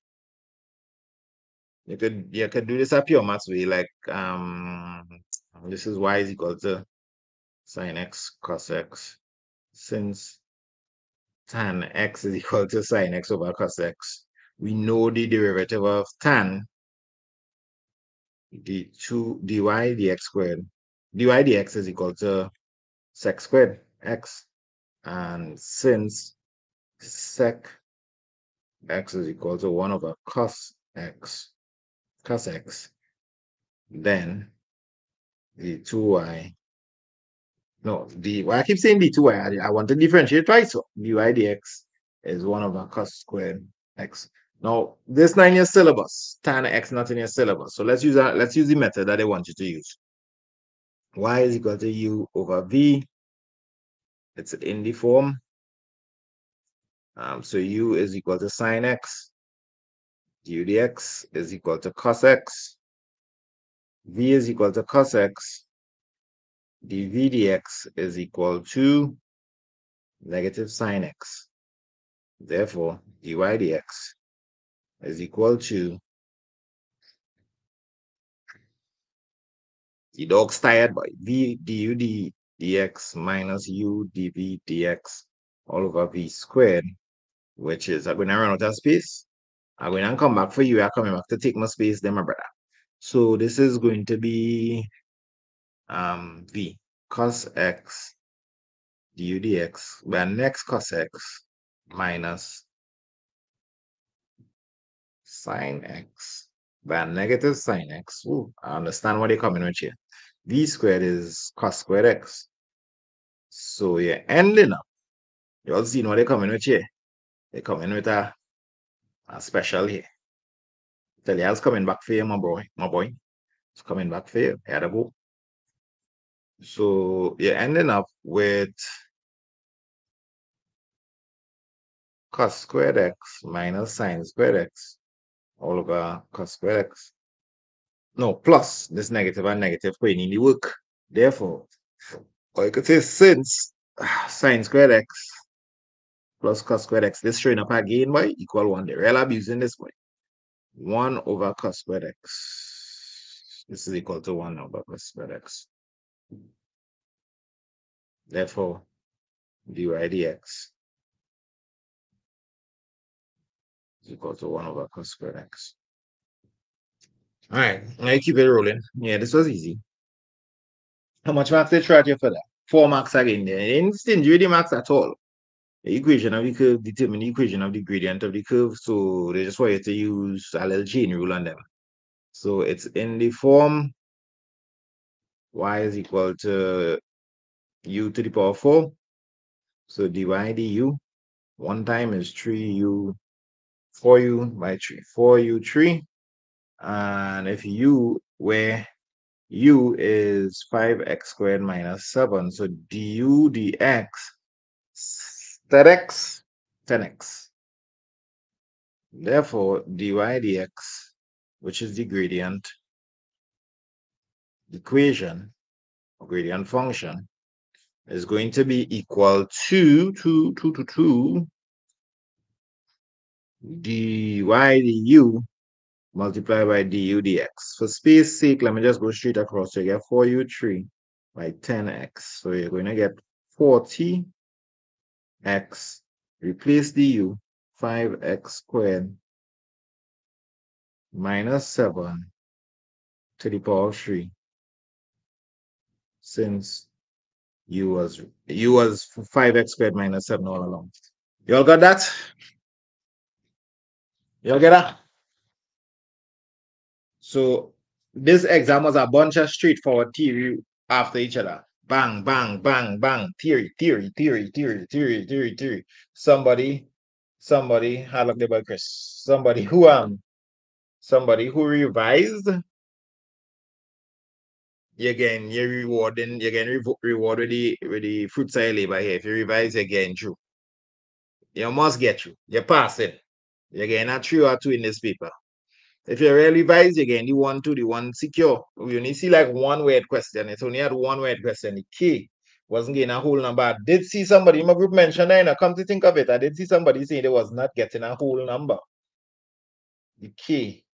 You could do this a pure maths way, like this is y is equal to sine x cos x, since tan x is equal to sine x over cos x. We know the derivative of tan dy dx squared dy dx is equal to sec squared x. And since sec x is equal to 1 over cos x, then the 2y, no, I keep saying d2y, I want to differentiate twice, so dy dx is 1 over cos squared x. Now, this not in your syllabus, tan x not in your syllabus, so let's use the method that they want you to use. Y is equal to u over v. It's in the form. So u is equal to sine x. Du dx is equal to cos x. V is equal to cos x. dv dx is equal to negative sine x. Therefore, dy dx is equal to, the dog's tired, by v du dx minus u dv dx all over v squared, which is, I'm going to run out of space. I'm going to come back for you. I'm coming back to take my space, then my brother. So this is going to be v cos x du dx by next cos x minus sine x by negative sine x. Ooh, I understand what they're coming with here. V squared is cos squared x. So you're ending up, you all see what they're coming with here. They're coming with a special here. Tell you it's coming back for you, my boy. It's coming back for you. Here to go. So you're ending up with cos squared x minus sine squared x all over cos squared x. No, plus this negative and negative going in the work. Therefore, or you could say since sine squared x plus cos squared x, this showing up again by equal 1. They're real abusing this way. 1 over cos squared x. This is equal to 1 over cos squared x. Therefore, dy dx is equal to 1 over cos squared x. All right, now you keep it rolling. Yeah, this was easy. How much marks they charge you for that? 4 marks again there. They didn't stingy with the marks at all. The equation of the curve determine the equation of the gradient of the curve, so they just want you to use a little chain rule on them. So it's in the form y is equal to u to the power 4. So dy du, 1 time is 3u, 4u by 3, 4u3. And if u, where u is 5x squared minus 7, so du dx, 10x. Therefore, dy dx, which is the gradient equation or gradient function, is going to be equal to dy du multiplied by du dx. For space sake, let me just go straight across. So you get 4u3 by 10x. So you're going to get 40x, replace du, 5x squared minus 7 to the power of 3. Since u was 5x squared minus 7 all along. You all got that? You all get that? So this exam was a bunch of straightforward theory after each other. Bang, bang, bang, bang. Theory. Somebody had luck there by Chris. Somebody who revised. You're getting reward with the fruits of your labor here. If you revise, you're getting through. You must get through. You're passing. You're getting a 3 or 2 in this paper. If you really revise again, the 1, 2, the 1 secure. We only see like 1 word question. It's only had 1 word question. The K wasn't getting a whole number. I did see somebody in my group mention that, and come to think of it, I did see somebody saying they was not getting a whole number. The K.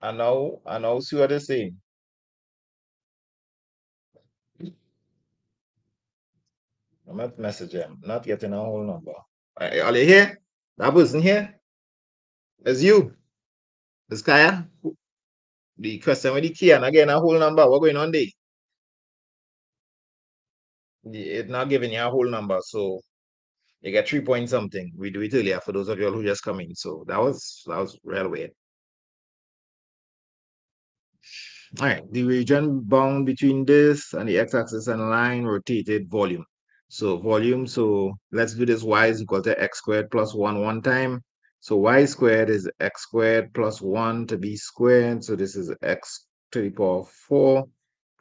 I know see what they're saying. I'm not messaging them. Not getting a whole number. Are you here? That person here? It's you. It's Kaya. The question with the K and again a whole number. What going on there? It's not giving you a whole number, so you get 3 point something. We do it earlier for those of you who just come in. So that was real weird. All right, the region bound between this and the x-axis and line rotated volume. So volume, so let's do this y is equal to x squared plus 1 time. So y squared is x squared plus 1 to be squared. So this is x to the power 4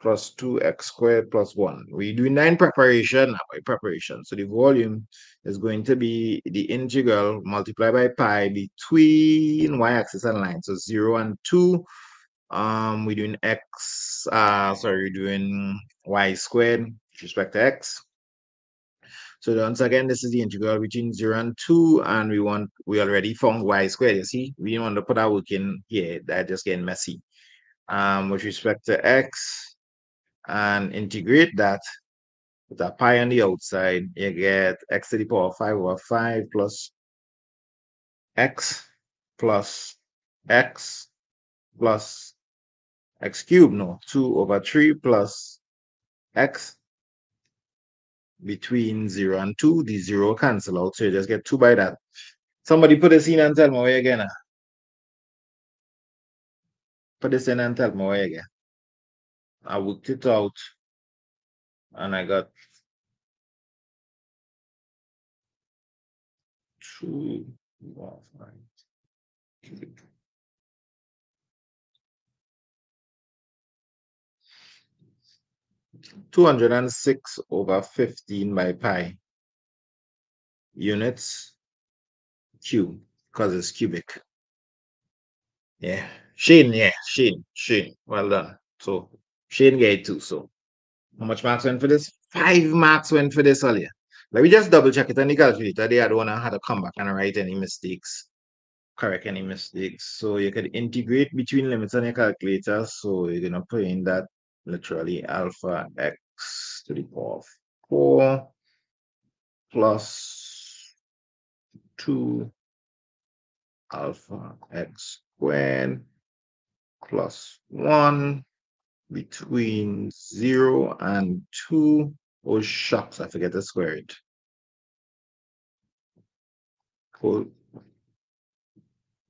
plus 2x squared plus 1. We're doing 9 preparation, not by preparation. So the volume is going to be the integral multiplied by pi between y-axis and line. So 0 and 2. We're doing we're doing y squared with respect to x. So once again, this is the integral between 0 and 2, and we already found y squared. You see, we didn't want to put our work in here. That just getting messy. With respect to x, and integrate that with a pi on the outside, you get x to the power 5 over 5 plus x plus x plus x cubed. No, 2 over 3 plus x between 0 and 2. The 0 cancel out, so you just get 2 by that. Somebody put this in and tell me where again. Put this in and tell me where again. I worked it out and I got 2. 206 over 15 by pi units cube, because it's cubic. Yeah. Shane. Well done. So Shane get it too. So how much marks went for this? 5 marks went for this earlier. Let me just double check it on the calculator. I don't want to have to come back and write any mistakes, correct any mistakes. So you can integrate between limits on your calculator. So you're gonna put in that literally alpha x to the power of 4 plus 2 alpha x squared plus 1 between 0 and 2. Oh, shucks, I forget to square it. Cool.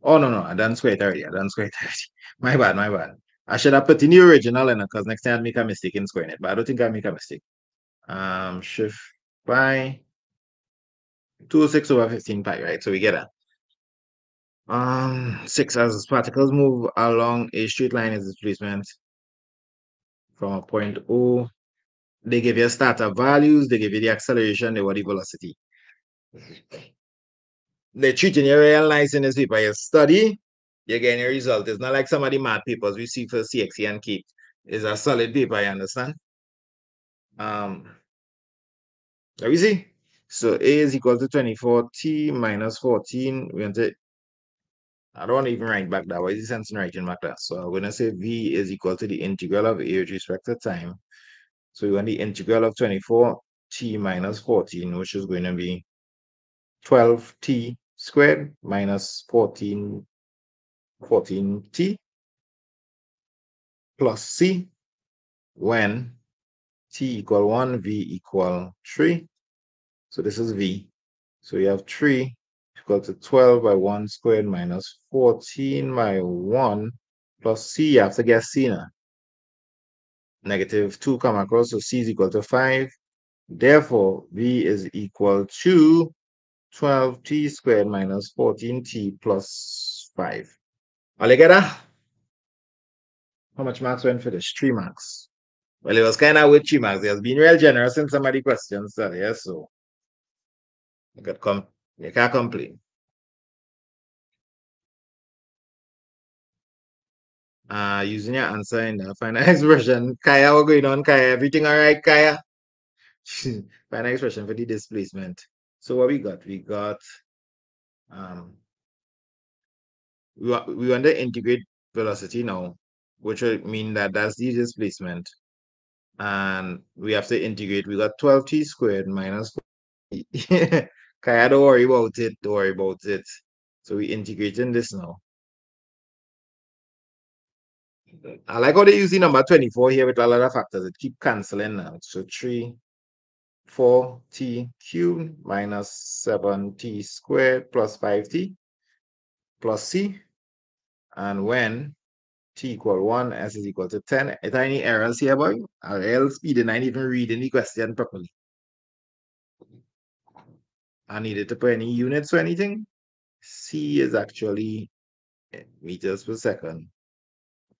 Oh, no, I done square it already. My bad. I should have put in the original, and because next time I'd make a mistake in squaring it, but I don't think I'll make a mistake. Shift by 206 over 15 pi, right? So we get that. 6 as particles move along a straight line is displacement from a point O. They give you starter values, they give you the acceleration, the velocity. They're treating you real nice in this paper. You study, you're getting a result. It's not like some of the math papers we see for CXE and CAPE. It's a solid paper, you understand? Let me see. So A is equal to 24t minus 14. We're going to, I don't want to even write back that. What is the sense in writing back that? So I'm going to say V is equal to the integral of A with respect to time. So we want the integral of 24t minus 14, which is going to be 12t squared minus 14t plus c when t equal 1, v equal 3. So this is v. So you have 3 equal to 12 by 1 squared minus 14 by 1 plus c. You have to guess c now. Negative 2 come across, so c is equal to 5. Therefore, v is equal to 12t squared minus 14t plus 5. Altogether, how much marks went for this? 3 marks. Well, it was kind of with 3 marks. He has been real generous in some of the questions, yeah, so you can't complain. Using your answer in the final expression. Kaya, what going on, Kaya? Everything all right, Kaya? Final expression for the displacement. So what we got? We got we want to integrate velocity now, which would mean that that's the displacement. And we have to integrate. We got 12t squared minus 4t. Kaya, don't worry about it. So we integrating this now. I like how they use the number 24 here with a lot of factors. It keep canceling now. So 3 4t cubed minus 7t squared plus 5t plus c. And when t equal 1, s is equal to 10. Is there any errors here, boy? Or else we didn't even reading the question properly. I needed to put any units or anything. C is actually meters per second.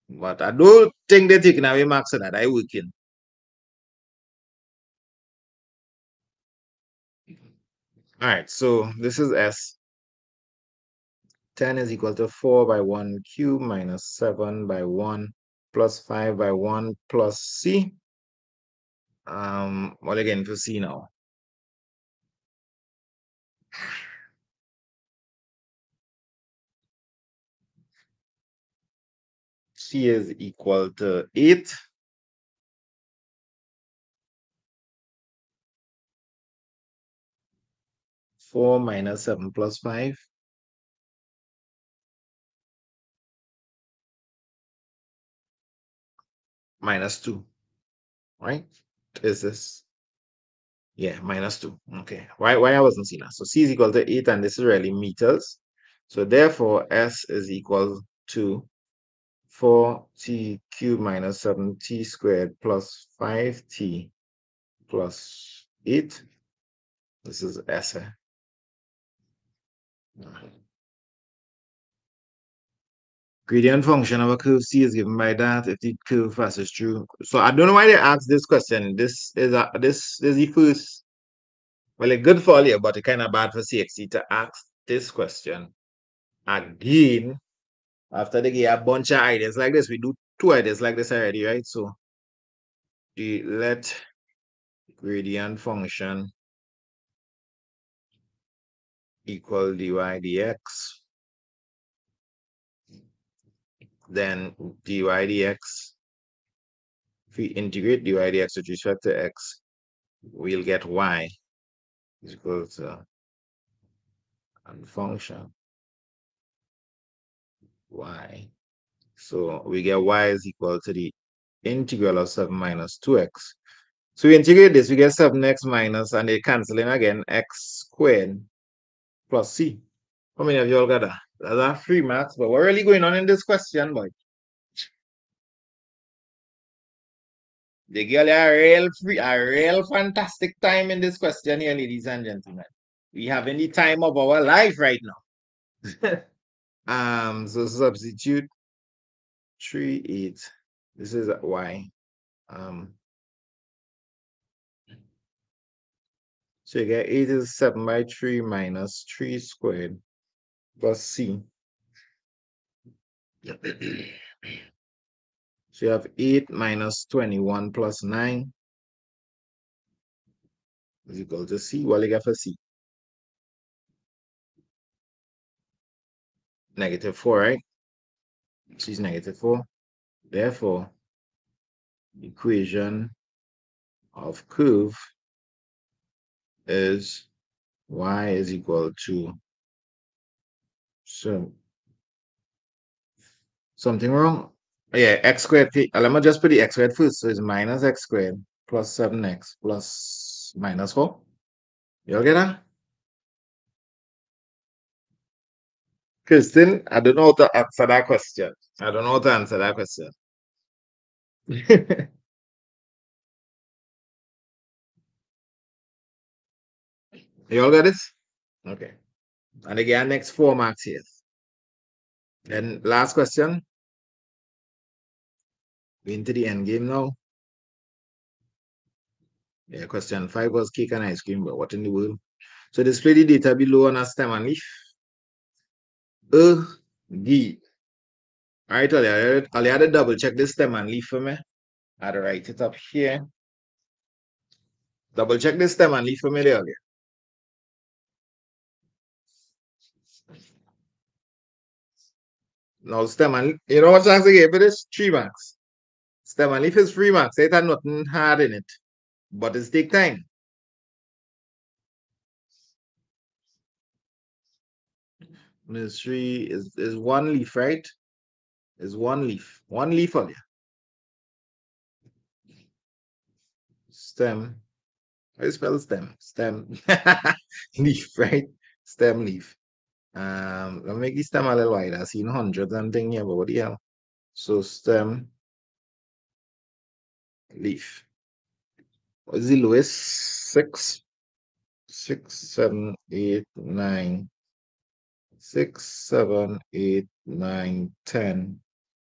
But I don't think they're taking away marks so that I working. All right, so this is S. 10 is equal to 4 by 1 cube minus 7 by 1 plus 5 by 1 plus C. What again for C now? C is equal to 8. Four minus 7 plus 5. Minus 2. Right? Is this? Yeah, minus 2. Okay. Why I wasn't seeing that? So C is equal to 8, and this is really meters. So therefore, S is equal to 4t cubed minus 7t squared plus 5t plus 8. This is S. Gradient function of a curve C is given by that if the curve passes through. So I don't know why they asked this question. This is the first. Well, it's good for you, but it's kind of bad for CXC to ask this question again after they get a bunch of ideas like this. We do 2 ideas like this already, right? So the let gradient function equal dy dx, then dy dx, if we integrate dy dx with respect to x, we'll get y is equal to and function y. So we get y is equal to the integral of 7 minus 2x. So we integrate this, we get 7x minus, and they cancel in again, x squared plus c. How many of you all got that? That's 3 marks, but what really going on in this question, boy? They give you a real fantastic time in this question here, ladies and gentlemen. We having the time of our life right now. So substitute 3, 8. This is y. So you get 8 is 7 by 3 minus 3 squared plus c. So you have 8 minus 21 plus 9 is equal to c. What do you get for c? Negative 4, right? C is negative 4. Therefore, equation of curve is y is equal to, so something wrong? Yeah, x squared. Let me just put the x squared first. So it's minus x squared plus 7x plus minus 4. You all get that? Kristen, I don't know how to answer that question. I don't know how to answer that question. You all got this? Okay. And again, next 4 marks here. Then last question. We're into the end game now. Yeah, question 5 was cake and ice cream, but what in the world? So display the data below on a stem and leaf. D. All right, I'll have to double check this stem and leaf for me. I'll write it up here. Double check this stem and leaf for me there. Now stem and you know what chance I gave for this? 3 marks. Stem and leaf is 3 marks. It had nothing hard in it. But it's take time. Ministry is 1 leaf, right? Is 1 leaf. 1 leaf on you. Stem How you spell stem? Stem. Leaf, right? Stem leaf. Let me make this stem a little wider. I seen hundreds and thing here, but what the hell? So stem leaf. What is the lowest? 6, 6, 7, 8, 9. 6, 7, 8, 9, 10,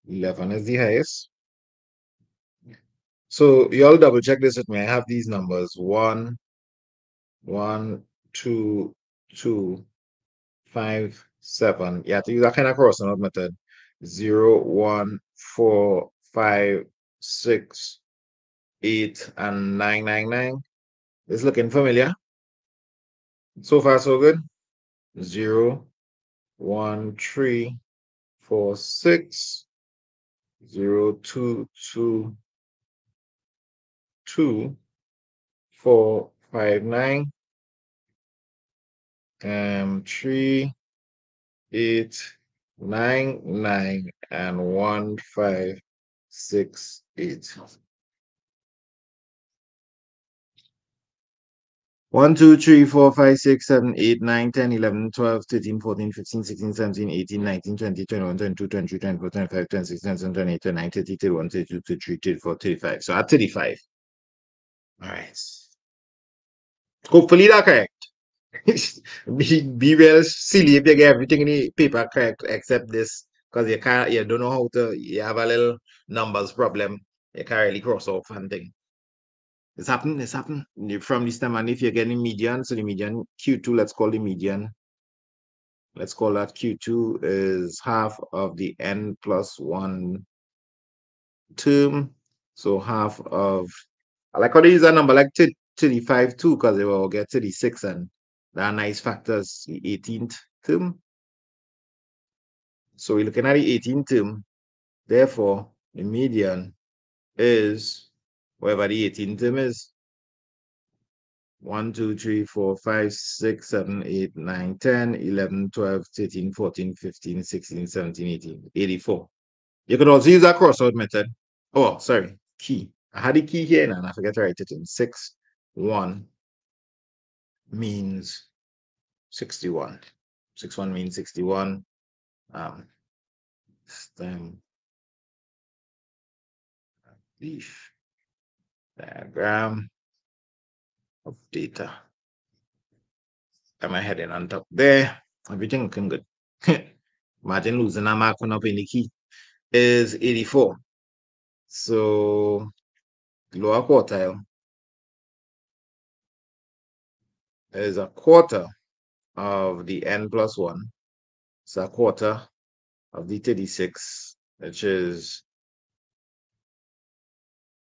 11 is the highest. So you all double check this with me. I have these numbers 1, 1, 2, 2, 5, 7. You have to use that kind of crossing out method. 0, 1, 4, 5, 6, 8, and 9, 9, 9. It's looking familiar. So far, so good. 0, 1, 3, 4, 6, 0, 2, 2, 2, 4, 5, 9, 3, 8, 9, 9, and 1, 5, 6, 8. 1, 2, 3, 4, 5, 6, 7, 8, 9, 10, 11, 12, 13, 14, 15, 16, 17, 18, 19, 20, 21, 22, 23, 24, 25, 26, 27, 28, 29, 30, 31, 32, 33, 34, 35. So at 35. All right. Hopefully that's correct. be real silly if you get everything in the paper correct except this, because you don't know how to, you have a little numbers problem. You can't really cross off and thing. It's happened from this time. And if you're getting median, so the median Q2, let's call the median. Let's call that Q2 is half of the n plus 1 term. So half of, I like how they use that number like 35 too, because they will get 36 and there are nice factors, the 18th term. So we're looking at the 18th term. Therefore, the median is whatever the 18th term is. 1, 2, 3, 4, 5, 6, 7, 8, 9, 10, 11, 12, 13, 14, 15, 16, 17, 18, 84. You could also use that crossword method. Oh, sorry, key. I had the key here and I forget to write it in. 6, 1 means 61. 6, 1 means 61. Stem leaf diagram of data. Got my heading on top there. Everything looking good. Imagine losing a mark on up in the key. Is 84. So lower quartile is a quarter of the n plus 1. It's a quarter of the 36, which is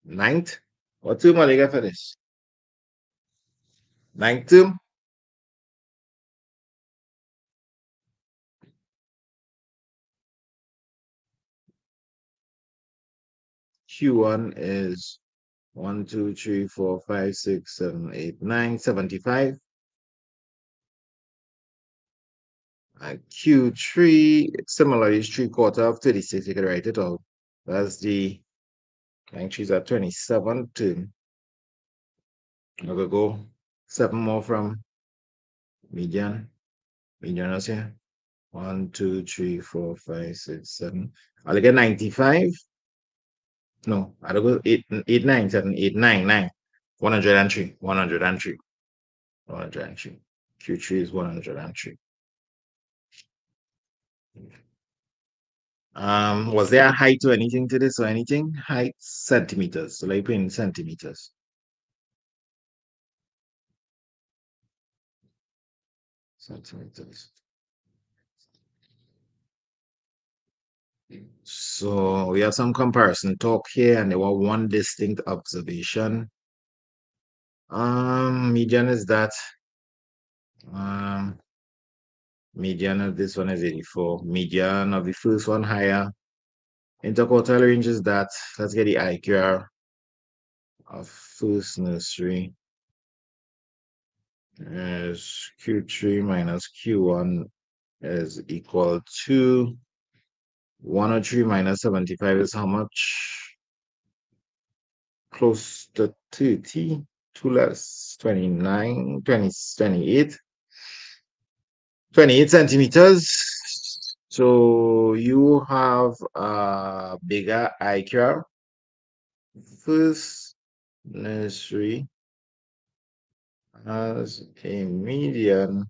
ninth. What term are you get for this? Ninth term? Q1 is 1, 2, 3, 4, 5, 6, 7, 8, 9, 75. Q3, similarly, is 3/4 of 36. You can write it out. That's the, I think she's at 27 term. I'm going to go 7 more from median. Median is here. 1, 2, 3, 4, 5, 6, 7. I'll get 95. No, I'll go 8, 8, 9, 7, 8, 9, 9. 103. 103. 103. Q3 is 103. Was there a height or anything to this or anything? Height centimeters. So like in centimeters. Centimeters. So we have some comparison talk here, and there were one distinct observation. Median is that. Median of this one is 84. Median of the first one higher. Interquartile range is that. Let's get the IQR of first nursery. Is Q3 minus Q1 is equal to 103 minus 75 is how much? Close to 30. two less 29, 20, 28. 28 centimeters. So you have a bigger IQ. First nursery has a median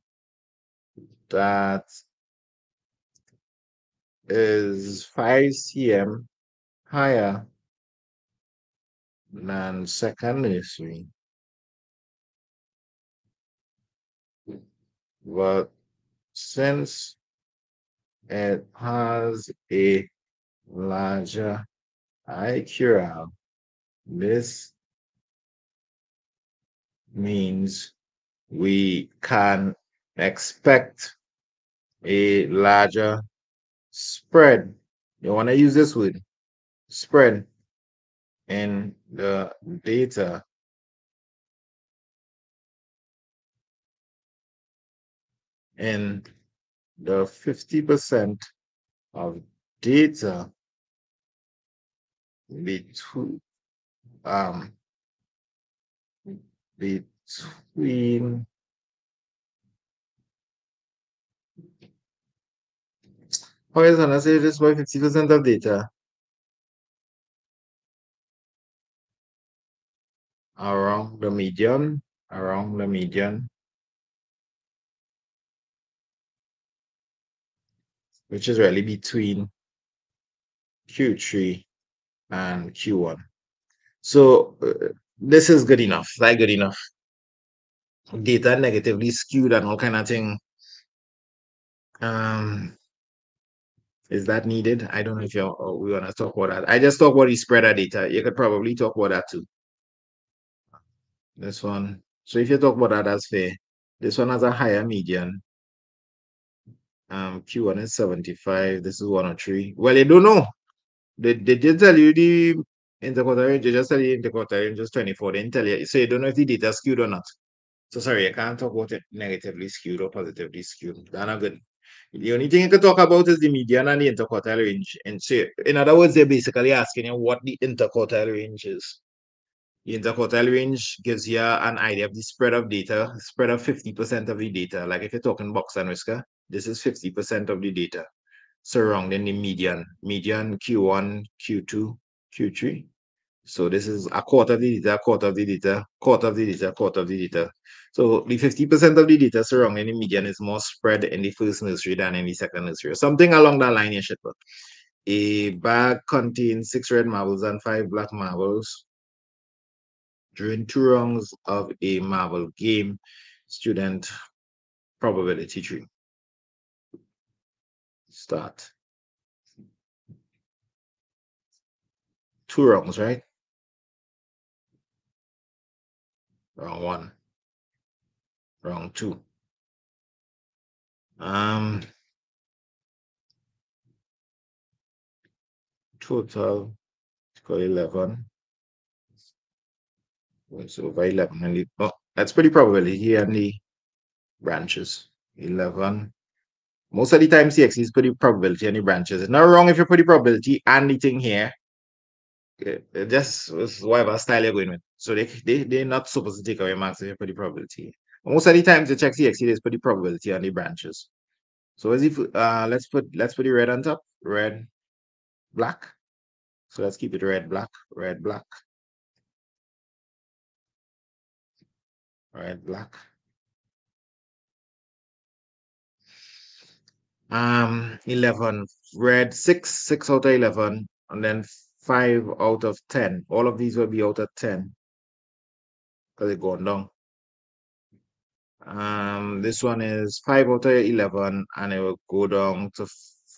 that is 5 cm higher than second nursery. But since it has a larger IQ, this means we can expect a larger spread. You want to use this word, spread, in the data. In the 50% of data between between how is gonna say this by 50% of data around the median, which is really between Q3 and Q1. So this is good enough, like good enough. Data negatively skewed and all kind of thing. Is that needed? I don't know if we want to talk about that. I just talk about the spreader data. You could probably talk about that too. This one. So if you talk about that, that's fair. This one has a higher median. Q1 is 75. This is 103. Well, you don't know. They did tell you the interquartile range. They just tell you interquartile range is 24. They didn't tell you. So you don't know if the data is skewed or not. So sorry, I can't talk about it negatively skewed or positively skewed. That's not good. The only thing you can talk about is the median and the interquartile range. And so, in other words, they're basically asking you what the interquartile range is. The interquartile range gives you an idea of the spread of data, spread of 50% of the data. Like if you're talking box and whisker, this is 50% of the data surrounding the median Q1, Q2, Q3. So this is a quarter of the data, quarter of the data, quarter of the data, quarter of the data. So the 50% of the data surrounding the median is more spread in the first nursery than in the second nursery. Something along that line, you should put. A bag contains 6 red marbles and 5 black marbles. During 2 rounds of a marble game, student probability tree. Start. 2 rounds, right? Round 1. Round 2. Total equal 11. So over 11 and that's pretty probability here and the branches. 11. Most of the time CXC is pretty probability and the branches. It's not wrong if you put the probability and the thing here. Just whatever style you're going with. So they're not supposed to take away marks if you put the probability. Most of the times you check CXC, there's put the probability on the branches. So as if let's put the red on top. Red, black. So let's keep it red, black, red, black. Red, black. 11. Red, 6 out of 11, and then 5 out of 10. All of these will be out of 10 because they're going down. This one is 5 out of 11, and it will go down to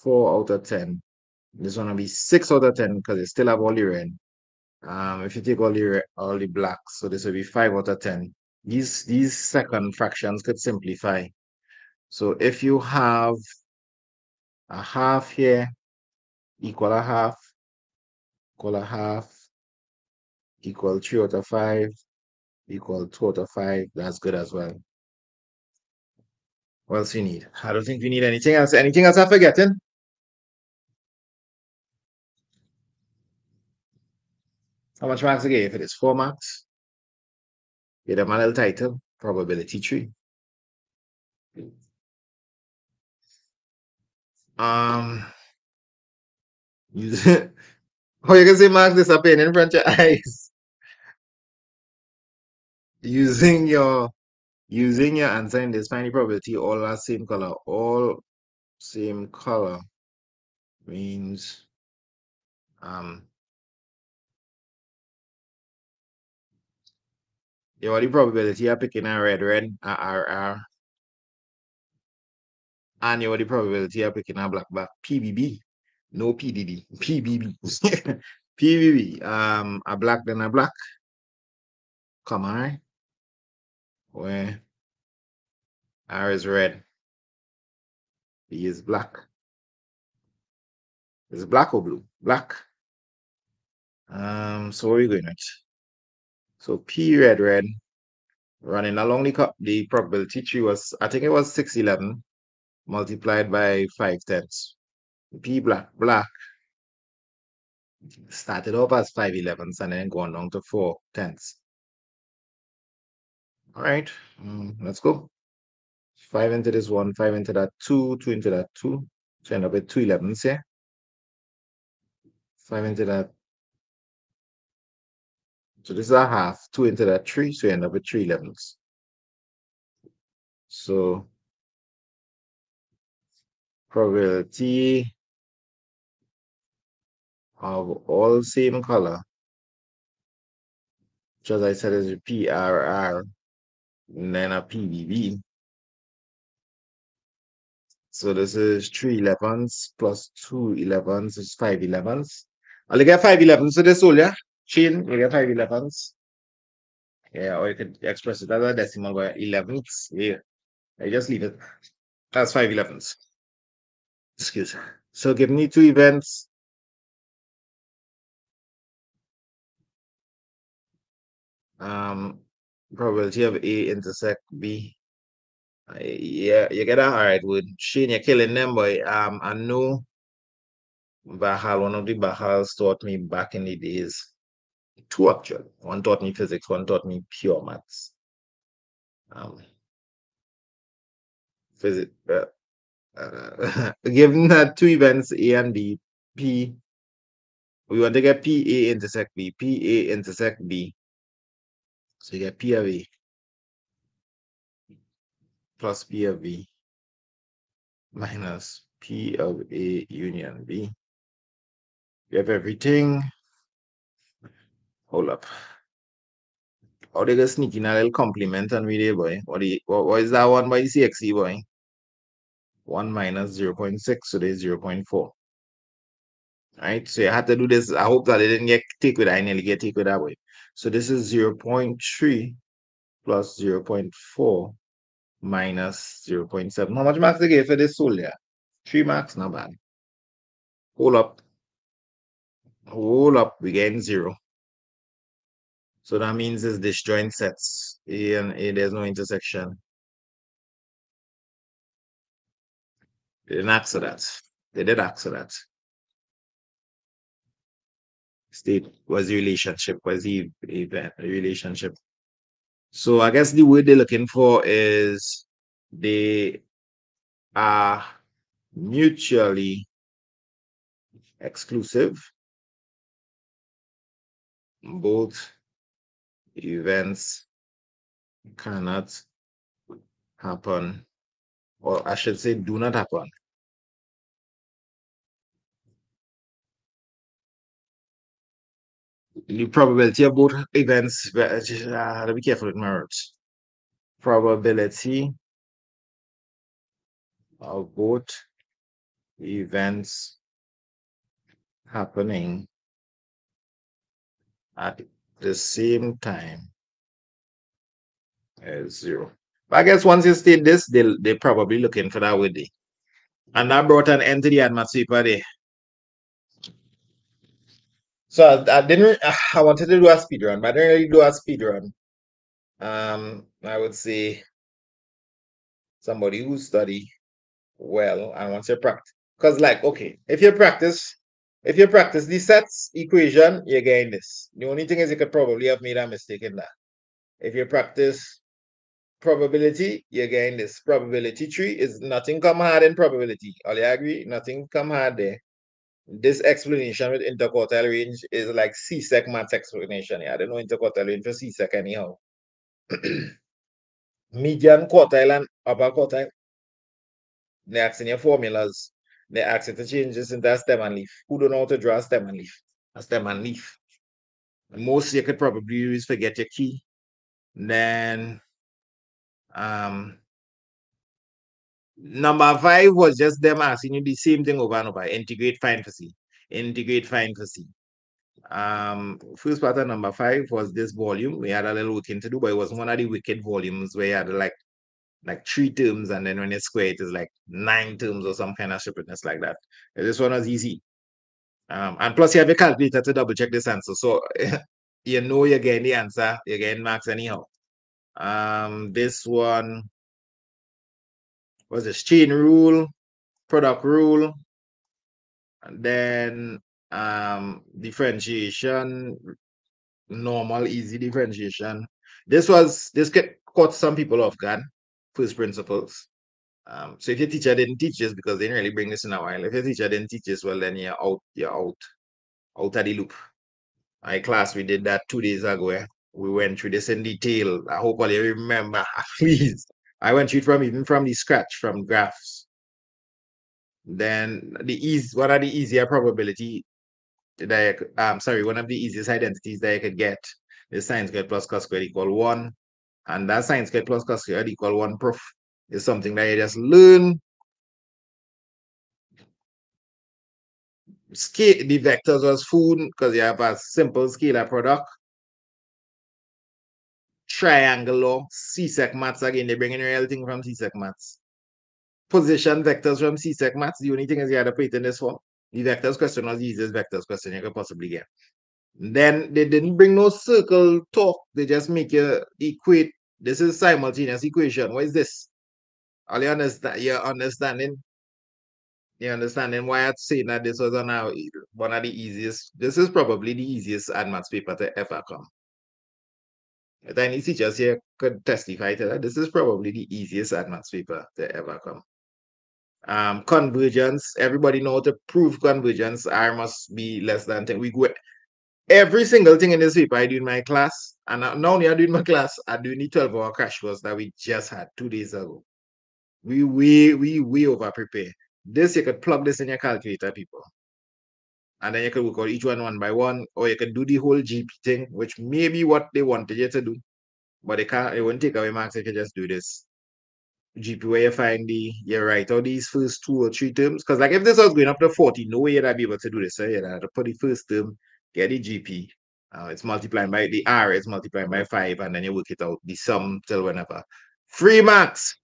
4 out of 10. This one will be 6 out of 10 because it still have all the red. If you take all the blacks, so this will be 5 out of 10. These second fractions could simplify. So if you have a half here, equal a half, equal a half, equal 3 out of 5, equal 2 out of 5, that's good as well. What else you need? I don't think we need anything else. Anything else I'm forgetting? How much marks I gave it? It's 4 marks. Give them a little title, probability tree. Use oh, you can see Mark disappearing in front of your eyes. Using your answer in this, find the probability all are same color. All same color means you what the probability of picking a red, a RR, and you what the probability of picking a black, PBB. No PDD, PBB. PBB. A black then a black. Come on. Where R is red. B is black. Is it black or blue? Black. So where are we going at? So P red running along the probability tree was, I think it was 611 multiplied by 5/10. P black started off as 5/11 and then gone down to 4/10. All right, let's go. 5 into this one, 5 into that two, 2 into that two. So end up with 2/11s here. 5 into that. So this is a half, 2 into that 3, so you end up with 3/11s. So probability of all same color, which as I said is a PRR, and then a PBB. So this is 3/11s plus 2/11s is 5/11s. I'll get 5/11s to this whole, yeah? Chain, you get 5/11s. Yeah, or you could express it as a decimal by 11ths. Yeah, I just leave it. That's 5/11s. Excuse me. So give me two events. Probability of A intersect B. Yeah, you get that. All right, with Shane, you're killing them, boy. I know Bahal, one of the Bahals taught me back in the days. Two actually. One taught me physics, one taught me pure maths. Physics. Given that two events A and B, P, we want to get PA intersect B, PA intersect B. So you get P of A plus P of B minus P of A union B. You have everything. Hold up. How they just sneak in a little compliment and we there, boy? What is that one by the CXC, boy? 1 minus 0.6, so there's 0.4. Right? So you had to do this. I hope that they didn't get take with I nearly get take with that way. So this is 0.3 plus 0.4 minus 0.7. How much marks they gave for this soul there? 3 marks, not bad. Hold up. Hold up. We getting 0. So that means it's disjoint sets. A and A, there's no intersection. They didn't ask for that. They did ask for that. State was the relationship, was the event, the relationship. So I guess the word they're looking for is they are mutually exclusive. Both events cannot happen, or I should say do not happen. The probability of both events, let me be careful with my words. Probability of both events happening at the same time is 0. But I guess once you state this, they're probably looking for that with the. And that brought an end to the maths paper there. So I didn't. I wanted to do a speed run, but I didn't really do a speed run. I would say somebody who study well and wants to practice, because like okay, if you practice the sets equation, you're getting this. The only thing is you could probably have made a mistake in that. If you practice probability, you're getting this. Probability tree is nothing come hard in probability. All you agree? Nothing come hard there. This explanation with interquartile range is like CSEC Maths explanation. Yeah, I don't know interquartile range for CSEC anyhow. Median quartile and upper quartile. They're asking your formulas. They're asking to change this into a stem and leaf. Who don't know how to draw a stem and leaf? A stem and leaf. Most you could probably use forget your key. Then number 5 was just them asking you the same thing over and over. Integrate, find for C. Integrate, find for C. First part of number 5 was this volume. We had a little working to do, but it was one of the wicked volumes where you had like 3 terms, and then when you square it is like 9 terms or some kind of stupidness like that. This one was easy. And plus you have a calculator to double check this answer. So you know you're getting the answer, you're getting marks anyhow. This one was this chain rule, product rule, and then differentiation, normal, easy differentiation. This caught some people off guard, first principles. So if your teacher didn't teach this, because they didn't really bring this in a while, if your teacher didn't teach this, well, then you're out of the loop. My class, we did that 2 days ago. We went through this in detail. I hope all you remember. Please. I went through it even from the scratch, from graphs. Then one of the easier probability that one of the easiest identities that you could get is sine squared plus cos squared equal 1. And that sine squared plus cos squared equal 1 proof is something that you just learn. Scale the vectors was food because you have a simple scalar product. Triangle law, CSEC Maths again, they bring in real thing from CSEC Maths. Position vectors from CSEC Maths. The only thing is you had to put it in this form. The vectors question was the easiest vectors question you could possibly get. Then they didn't bring no circle talk. They just make you equate. This is simultaneous equation. What is this? All you understand, you're understanding why I'm saying that this was one of the easiest. This is probably the easiest maths paper to ever come. Any teachers here could testify to that. This is probably the easiest maths paper to ever come. Convergence. Everybody know how to prove convergence. R must be less than 10. We go every single thing in this paper I do in my class, and not only I do in my class, I do in the 12-hour crash course that we just had 2 days ago. We over prepare. This you could plug this in your calculator, people. And then you could work out each one by one, or you could do the whole GP thing, which may be what they wanted you to do. But it won't take away marks if you just do this. GP where you find you write out these first 2 or 3 terms. Because like if this was going up to 40, no way you'd be able to do this. So you'd have to put the first term, get the GP. It's multiplying by the R, it's multiplying by 5, and then you work it out, the sum till whenever. Free marks.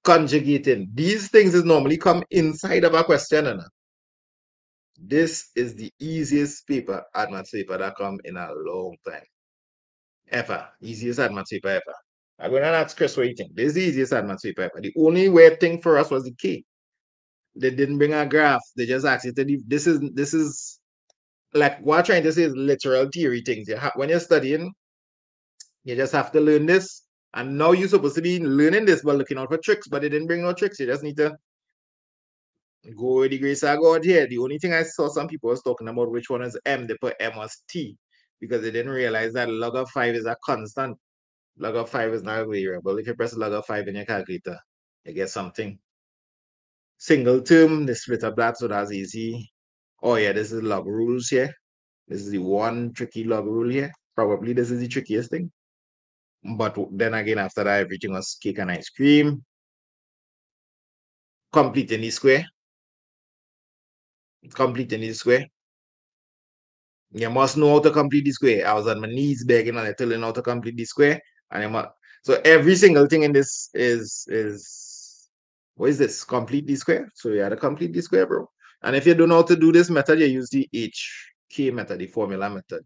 Conjugating. These things is normally come inside of a question. This is the easiest paper, maths paper that come in a long time. Ever. Easiest maths paper ever. I'm going to ask Chris what you think. This is the easiest maths paper ever. The only weird thing for us was the key. They didn't bring a graph. They just asked you to leave. This is like what I'm trying to say is literal theory things. When you're studying, you just have to learn this. And now you're supposed to be learning this but looking out for tricks, but they didn't bring no tricks. You just need to go with the grace of God here. The only thing I saw some people was talking about which one is M. They put M as T because they didn't realize that log of 5 is a constant. Log of 5 is not a variable. If you press log of 5 in your calculator, you get something. Single term, they split up that, so that's easy. Oh yeah, this is log rules here. This is the one tricky log rule here. Probably this is the trickiest thing. But then again, after that, everything was cake and ice cream. Completing the square. You must know how to complete the square. I was on my knees begging and telling how to complete the square. So every single thing in this is what is this? Complete the square. So you have to complete the square, bro. And if you don't know how to do this method, you use the HK method, the formula method.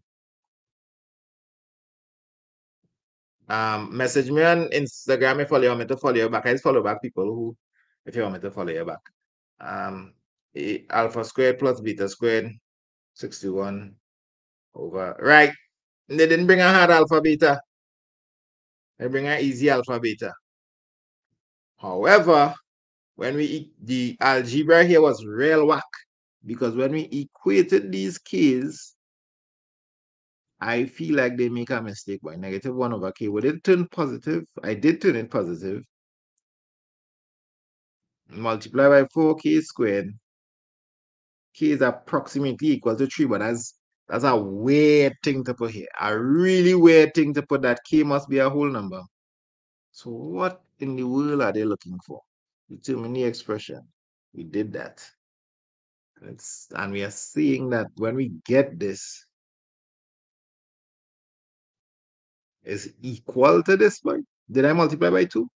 Message me on Instagram if you want me to follow you back. I just follow back people who, if you want me to follow you back. Alpha squared plus beta squared, 61 over, right. They didn't bring a hard alpha beta. They bring an easy alpha beta. However, when the algebra here was real whack, because when we equated these k's, I feel like they make a mistake by -1 over k. Would it turn positive? I did turn it positive. Multiply by 4k squared. K is approximately equal to 3, but that's a weird thing to put here. A really weird thing to put that k must be a whole number. So what in the world are they looking for? Determine the expression. We did that. And we are seeing that when we get this is equal to this point. Did I multiply by 2?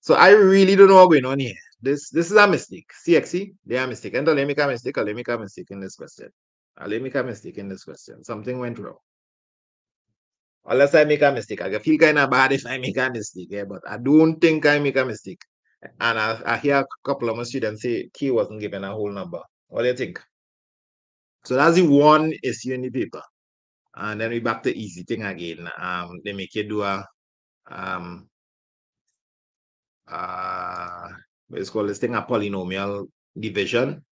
So I really don't know what's going on here. This is a mistake. CXC, they are mistaken. And let me make a mistake, or let me make a mistake in this question. Let me make a mistake in this question. Something went wrong. Unless I make a mistake. I feel kind of bad if I make a mistake, yeah, but I don't think I make a mistake. And I hear a couple of my students say K wasn't given a whole number. What do you think? So that's the one issue in the paper. And then we back to easy thing again. They make you do a let's call this thing a polynomial division.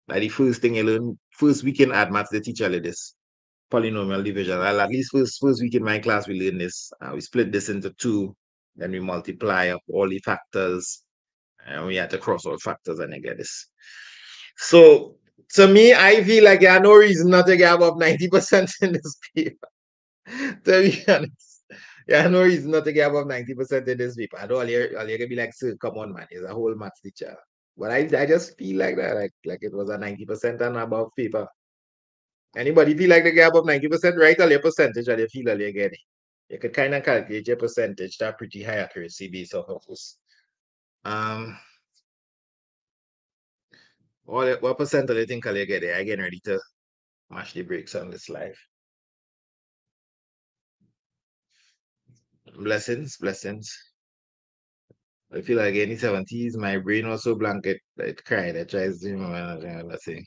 Like the first thing you learn, first week in add maths, the teacher did this polynomial division. Well, at least first week in my class, we learn this. We split this into 2, then we multiply up all the factors, and we had to cross all factors, and I get this. So to me, I feel like there are no reason not to get above 90% in this paper. To be honest, there are no reason not to get above 90% in this paper. I know all you're gonna be like, sir, come on, man, he's a whole maths teacher. But I just feel like that, like it was a 90% and above paper. Anybody feel like they get above 90%? Write all your percentage and you feel all you get it. You could kind of calculate your percentage to a pretty high accuracy based off of this. What percent do you think you get it? I getting ready to mash the brakes on this live. Blessings, blessings. I feel like any 70s, my brain also blank it cried. It tries to, let's see.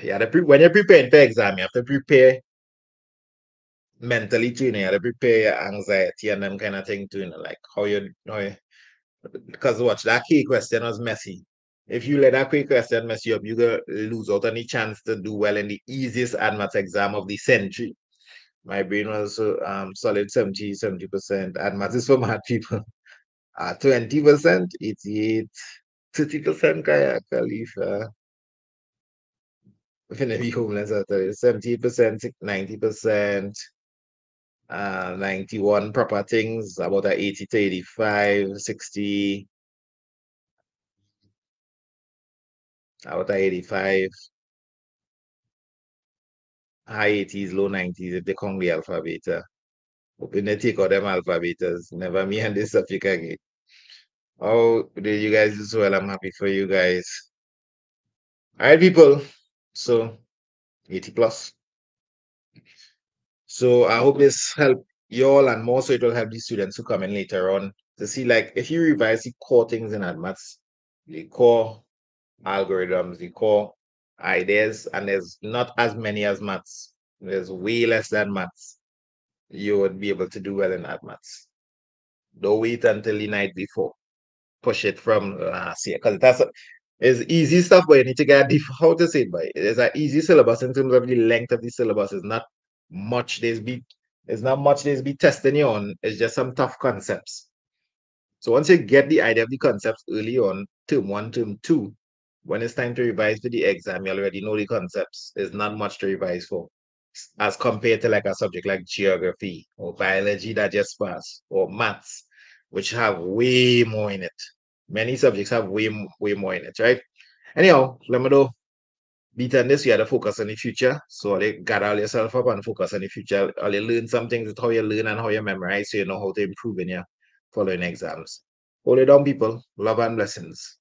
Yeah, when you're preparing for exam, you have to prepare mentally too, you have to prepare your anxiety and them kind of thing too, like how you because watch, that key question was messy. If you let that quick question mess you up, you're gonna lose out any chance to do well in the easiest AdMath exam of the century. My brain was solid 70%. AdMath is for mad people. 20%, 88, 30% kaya Khalifa. Finna be homeless at 70%, 90%, 91 proper things, about 80 to 85, 60, about 85, high 80s, low 90s if they come the alpha beta. Hoping they take out them alpha betas. Never me and this subject again. Oh, did you guys do so well? I'm happy for you guys. All right, people. So 80 plus. So I hope this helped you all, and more so it will help the students who come in later on to see, like, if you revise the core things in maths, the core algorithms, the core ideas, and there's not as many as maths. There's way less than maths. You would be able to do well in maths. Don't wait until the night before. Push it from last year, because it's easy stuff, but you need to get deep. How to say it, but it's an easy syllabus in terms of the length of the syllabus. It's not much there's be testing you on. It's just some tough concepts. So once you get the idea of the concepts early on, term 1, term 2, when it's time to revise for the exam, you already know the concepts. There's not much to revise for, as compared to like a subject like geography or biology that just passed, or maths, which have way more in it. Many subjects have way more in it, right? Anyhow, let me know. Beat on this, you have to focus on the future. So you gather yourself up and focus on the future. Or you learn some things with how you learn and how you memorize, so you know how to improve in your following exams. Hold it down, people. Love and blessings.